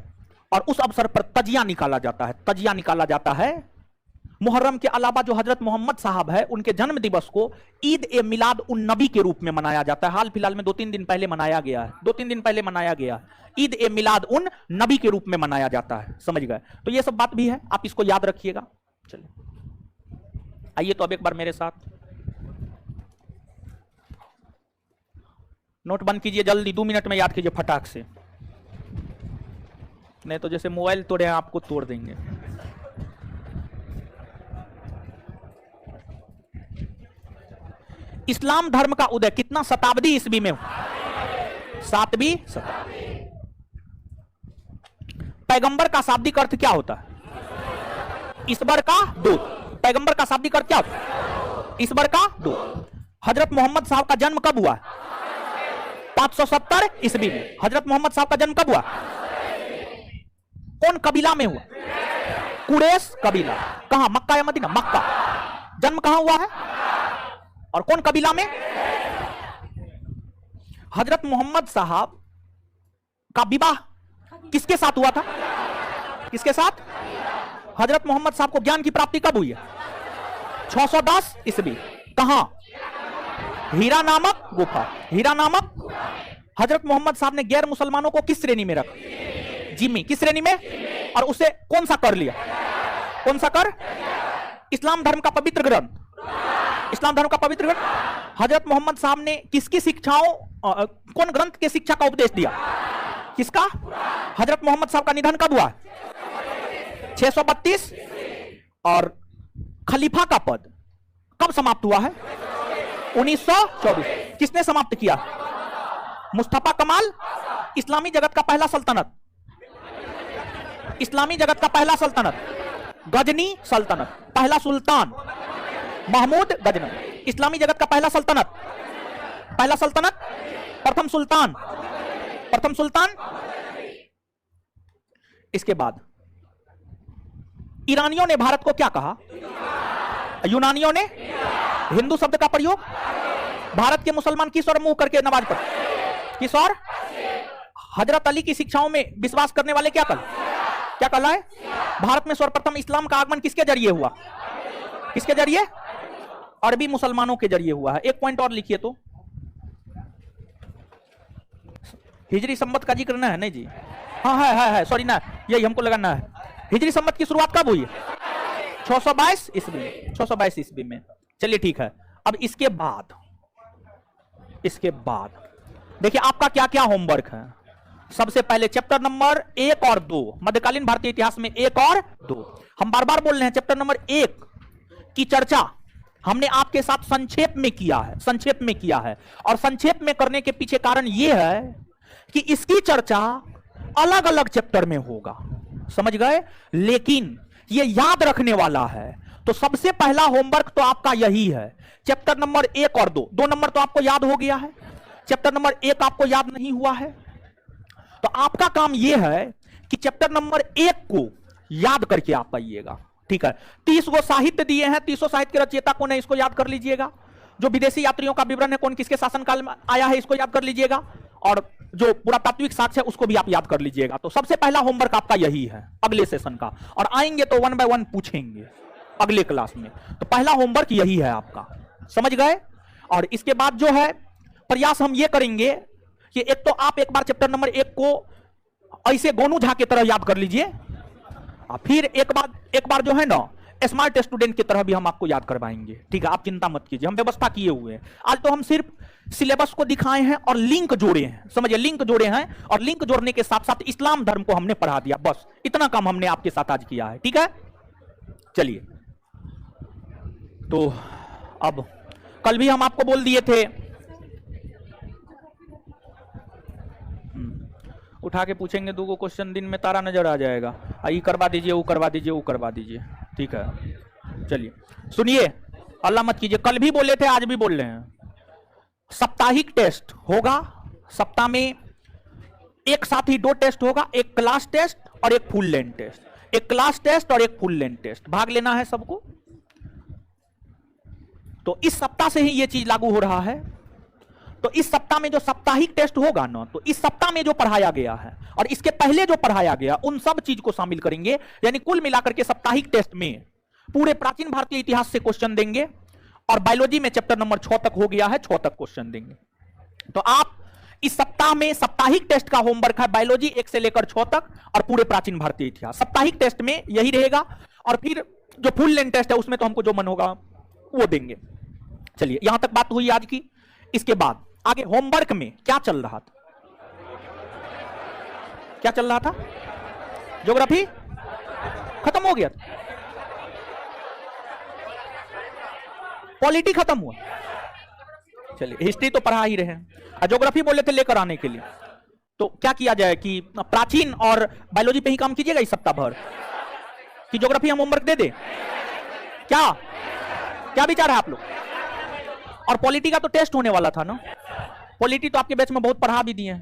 उस अवसर पर तजिया निकाला जाता है, तजिया निकाला जाता है। मुहर्रम के अलावा जो हजरत मोहम्मद साहब है, उनके जन्म दिवस को ईद ए मिलाद उन नबी के रूप में मनाया जाता है। हाल फिलहाल में 2-3 दिन पहले मनाया गया है, 2-3 दिन पहले मनाया गया है। ईद ए मिलाद उन नबी के रूप में मनाया जाता है, समझ गए? तो ये सब बात भी है, आप इसको याद रखिएगा। चलिए आइए तो अब एक बार मेरे साथ नोट बंद कीजिए, जल्दी 2 मिनट में याद कीजिए फटाक से, नहीं तो जैसे मोबाइल तोड़े आपको तोड़ देंगे। इस्लाम धर्म का उदय कितना शताब्दी ईस्वी में हुआ? 7वीं शताब्दी। पैगंबर का शाब्दिक अर्थ क्या होता है? ईश्वर का दूत। पैगंबर का शाब्दिक अर्थ क्या होता है? ईश्वर का दूत। हजरत मोहम्मद साहब का जन्म कब हुआ? 570 ईस्वी में। हजरत मोहम्मद साहब का जन्म कब हुआ? कौन कबीला में हुआ? कुरैश कबीला। कहां? मक्का या मदीना? मक्का। जन्म कहां हुआ है और कौन कबीला में? हजरत मोहम्मद साहब का विवाह किसके साथ हुआ था? किसके साथ? हजरत मोहम्मद साहब को ज्ञान की प्राप्ति कब हुई है? 610 ईस्वी। कहां? हीरा नामक गुफा। हीरा नामक। हजरत मोहम्मद साहब ने गैर मुसलमानों को किस श्रेणी में रखा? जिम्मी। किस श्रेणी में? और उसे कौन सा कर लिया? कौन सा कर? इस्लाम धर्म का पवित्र ग्रंथ, इस्लाम धर्म का पवित्र ग्रंथ। हजरत मोहम्मद साहब ने किसकी शिक्षाओं, कौन ग्रंथ के शिक्षा का उपदेश दिया? किसका? हजरत मोहम्मद साहब का निधन कब हुआ? 632। और खलीफा का पद कब समाप्त हुआ है? 1924। किसने समाप्त किया? मुस्तफा कमाल। इस्लामी जगत का पहला सल्तनत, इस्लामी जगत का पहला सल्तनत गजनी सल्तनत, पहला सुल्तान महमूद गजनवी। इस्लामी जगत का पहला सल्तनत, पहला सल्तनत, प्रथम सुल्तान, प्रथम सुल्तान। इसके बाद ईरानियों ने भारत को क्या कहा? यूनानियों ने हिंदू शब्द का प्रयोग। भारत के मुसलमान किस ओर मुंह करके नमाज पढ़ते? किस ओर? हजरत अली की शिक्षाओं में विश्वास करने वाले क्या कहलाए? भारत में सर्वप्रथम इस्लाम का आगमन किसके जरिए हुआ? किसके जरिए? अरबी मुसलमानों के जरिए हुआ है। एक पॉइंट और लिखिए तो, हिजरी संवत का जिक्र ना है? नहीं जी, हाँ है, सॉरी ना, यही हमको लगाना है। हिजरी संवत की शुरुआत कब हुई? 622 ईस्वी में, 622 ईस्वी में। चलिए ठीक है। अब इसके बाद देखिए आपका क्या क्या होमवर्क है। सबसे पहले चैप्टर नंबर 1 और 2, मध्यकालीन भारतीय इतिहास में 1 और 2। हम बार बार बोल रहे हैं, चैप्टर नंबर 1 की चर्चा हमने आपके साथ संक्षेप में किया है, संक्षेप में किया है। और संक्षेप में करने के पीछे कारण यह है कि इसकी चर्चा अलग अलग चैप्टर में होगा, समझ गए? लेकिन यह याद रखने वाला है। तो सबसे पहला होमवर्क तो आपका यही है, चैप्टर नंबर 1 और 2। 2 नंबर तो आपको याद हो गया है, चैप्टर नंबर 1 आपको याद नहीं हुआ है। तो आपका काम यह है कि चैप्टर नंबर 1 को याद करके आप पाइएगा, ठीक है? 30 गो साहित्य दिए हैं, 30 साहित्य के रचयिता कौन है इसको याद कर लीजिएगा। जो विदेशी यात्रियों का विवरण है, कौन किसके शासनकाल में आया है, इसको याद कर लीजिएगा। और जो पुरातात्विक साक्ष्य है उसको भी आप याद कर लीजिएगा। तो सबसे पहला होमवर्क आपका यही है अगले सेशन का, और आएंगे तो 1 बाय 1 पूछेंगे अगले क्लास में। तो पहला होमवर्क यही है आपका, समझ गए? और इसके बाद जो है प्रयास हम ये करेंगे कि एक तो आप एक बार चैप्टर नंबर 1 को ऐसे गोनू झा की तरह याद कर लीजिए, और फिर एक बार जो है ना स्मार्ट स्टूडेंट की तरह भी हम आपको याद करवाएंगे, ठीक है? आप चिंता मत कीजिए, हम व्यवस्था किए हुए हैं। आज तो हम सिर्फ सिलेबस को दिखाए हैं और लिंक जोड़े हैं, समझिए, लिंक जोड़े हैं। और लिंक जोड़ने के साथ साथ इस्लाम धर्म को हमने पढ़ा दिया, बस इतना काम हमने आपके साथ आज किया है, ठीक है? चलिए, तो अब कल भी हम आपको बोल दिए थे, उठा के पूछेंगे 2 गो क्वेश्चन, दिन में तारा नजर आ जाएगा। ये करवा दीजिए, वो करवा दीजिए, वो करवा दीजिए, ठीक है? चलिए सुनिए, अल्लाह मत कीजिए। कल भी बोले थे, आज भी बोल रहे हैं, साप्ताहिक टेस्ट होगा। सप्ताह में एक साथ ही 2 टेस्ट होगा, एक क्लास टेस्ट और एक फुल लेंथ टेस्ट। एक क्लास टेस्ट और एक फुल लेंथ टेस्ट। भाग लेना है सबको। तो इस सप्ताह से ही ये चीज लागू हो रहा है। तो इस सप्ताह में जो साप्ताहिक टेस्ट होगा ना, तो इस सप्ताह में जो पढ़ाया गया है और इसके पहले जो पढ़ाया गया, उन सब चीज को शामिल करेंगे। यानी कुल मिलाकर के साप्ताहिक टेस्ट में पूरे प्राचीन भारतीय इतिहास से क्वेश्चन देंगे, और बायोलॉजी में चैप्टर नंबर 6 तक हो गया है, 6 तक क्वेश्चन देंगे। तो आप इस सप्ताह में साप्ताहिक टेस्ट का होमवर्क है बायोलॉजी 1 से लेकर 6 तक, और पूरे प्राचीन भारतीय इतिहास। साप्ताहिक टेस्ट में यही रहेगा, और फिर जो फुल लेंथ टेस्ट है उसमें तो हमको जो मन होगा वो देंगे। चलिए, यहां तक बात हुई आज की। इसके बाद आगे होमवर्क में क्या चल रहा था? क्या चल रहा था? ज्योग्राफी खत्म हो गया, पॉलिटी खत्म हुआ। चलिए, हिस्ट्री तो पढ़ा ही रहे हैं, ज्योग्राफी बोले थे लेकर आने के लिए। तो क्या किया जाए कि प्राचीन और बायोलॉजी पे ही काम कीजिएगा इस सप्ताह भर, कि ज्योग्राफी हम होमवर्क दे दे? क्या क्या विचार है आप लोग? और पॉलिटी का तो टेस्ट होने वाला था ना। पॉलिटी तो आपके बैच में बहुत पढ़ा भी दिए हैं,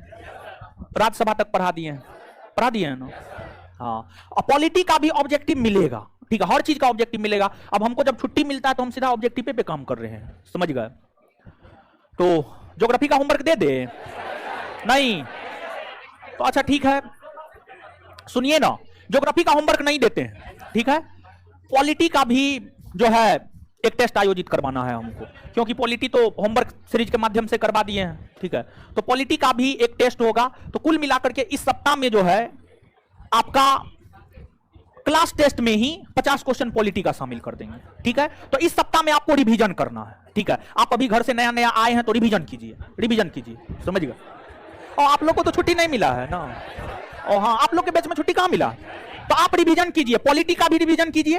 राज्यसभा तक पढ़ा दिए हैं ना। हाँ, और पॉलिटी का भी ऑब्जेक्टिव मिलेगा, ठीक है? हर चीज का ऑब्जेक्टिव मिलेगा। अब हमको जब छुट्टी मिलता है तो हम सीधा ऑब्जेक्टिव पे काम कर रहे हैं, समझ गए? तो ज्योग्राफी का होमवर्क दे दे? नहीं तो अच्छा ठीक है, सुनिए ना, ज्योग्राफी का होमवर्क नहीं देते हैं, ठीक है? पॉलिटी का भी जो है एक टेस्ट आयोजित करवाना है हमको, क्योंकि पॉलिटी तो होमवर्क सीरीज के माध्यम से करवा दिए हैं, ठीक है? तो पॉलिटी का भी एक टेस्ट होगा। तो कुल मिलाकर के इस सप्ताह में जो है आपका क्लास टेस्ट में ही 50 क्वेश्चन पॉलिटी का शामिल कर देंगे। ठीक है, तो इस सप्ताह में आपको रिवीजन करना है। ठीक है, आप अभी घर से नया नया आए हैं तो रिवीजन कीजिए, रिवीजन कीजिए, समझ गए। और आप लोग को तो छुट्टी नहीं मिला है ना, और हाँ, आप लोग के बैच में छुट्टी कहां मिला, तो आप रिवीजन कीजिए, पॉलिटी का भी रिवीजन कीजिए,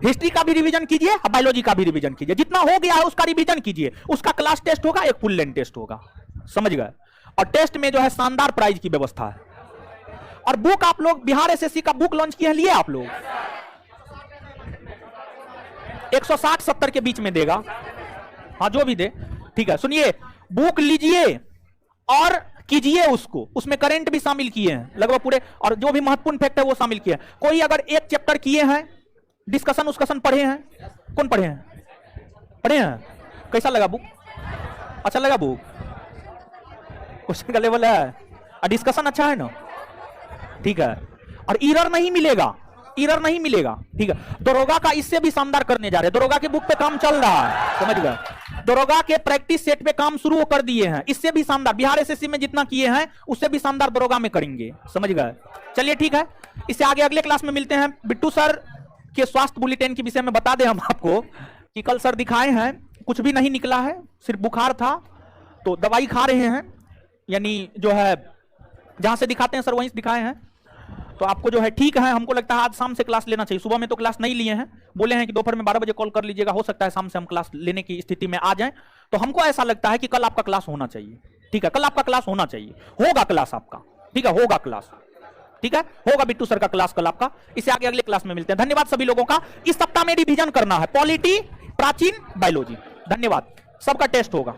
हिस्ट्री का भी रिवीजन कीजिए, बायोलॉजी का भी रिवीजन कीजिए। जितना हो गया है उसका रिवीजन कीजिए। उसका क्लास टेस्ट होगा, एक फुल लेंथ टेस्ट होगा, समझ गए। और टेस्ट में जो है शानदार प्राइज की व्यवस्था है। और बुक आप लोग बिहार एसएससी का बुक लॉन्च किए हैं, लिए आप लोग 160-70 के बीच में देगा, हाँ जो भी दे। ठीक है, सुनिए, बुक लीजिए और कीजिए उसको, उसमें करंट भी शामिल किए हैं लगभग पूरे, और जो भी महत्वपूर्ण फैक्ट है वो शामिल किए हैं। कोई अगर एक चैप्टर किए हैं, डिस्कशन उसकशन पढ़े हैं, कौन पढ़े हैं, पढ़े हैं, कैसा लगा बुक, अच्छा लगा बुक, क्वेश्चन का लेवल है और डिस्कशन अच्छा है ना। ठीक है, और एरर नहीं मिलेगा, एरर नहीं मिलेगा। ठीक है, दरोगा का इससे भी शानदार करने जा रहे हैं, दरोगा के बुक पे काम चल रहा है, समझ गए। दरोगा के प्रैक्टिस सेट पे काम शुरू कर दिए हैं, इससे भी शानदार बिहार एसएससी में जितना किए हैं उससे भी शानदार दरोगा में करेंगे, समझ गए। चलिए ठीक है, इससे आगे अगले क्लास में मिलते हैं। बिट्टू सर के स्वास्थ्य बुलेटिन के विषय में बता दें हम आपको कि कल सर दिखाए हैं, कुछ भी नहीं निकला है, सिर्फ बुखार था, तो दवाई खा रहे हैं, यानी जो है जहां से दिखाते हैं सर वहीं से दिखाए हैं, तो आपको जो है ठीक है। हमको लगता है आज शाम से क्लास लेना चाहिए, सुबह में तो क्लास नहीं लिए हैं, बोले हैं कि दोपहर में 12 बजे कॉल कर लीजिएगा, हो सकता है शाम से हम क्लास लेने की स्थिति में आ जाएं। तो हमको ऐसा लगता है कि कल आपका क्लास होना चाहिए। ठीक है, कल आपका क्लास होना चाहिए, होगा क्लास आपका, ठीक है, होगा क्लास, ठीक है, होगा बिट्टू सर का क्लास कल आपका। इससे आगे अगले क्लास में मिलते हैं। धन्यवाद सभी लोगों का। इस सप्ताह में रिवीजन करना है, पॉलिटी, प्राचीन, बायोलॉजी। धन्यवाद, सबका टेस्ट होगा।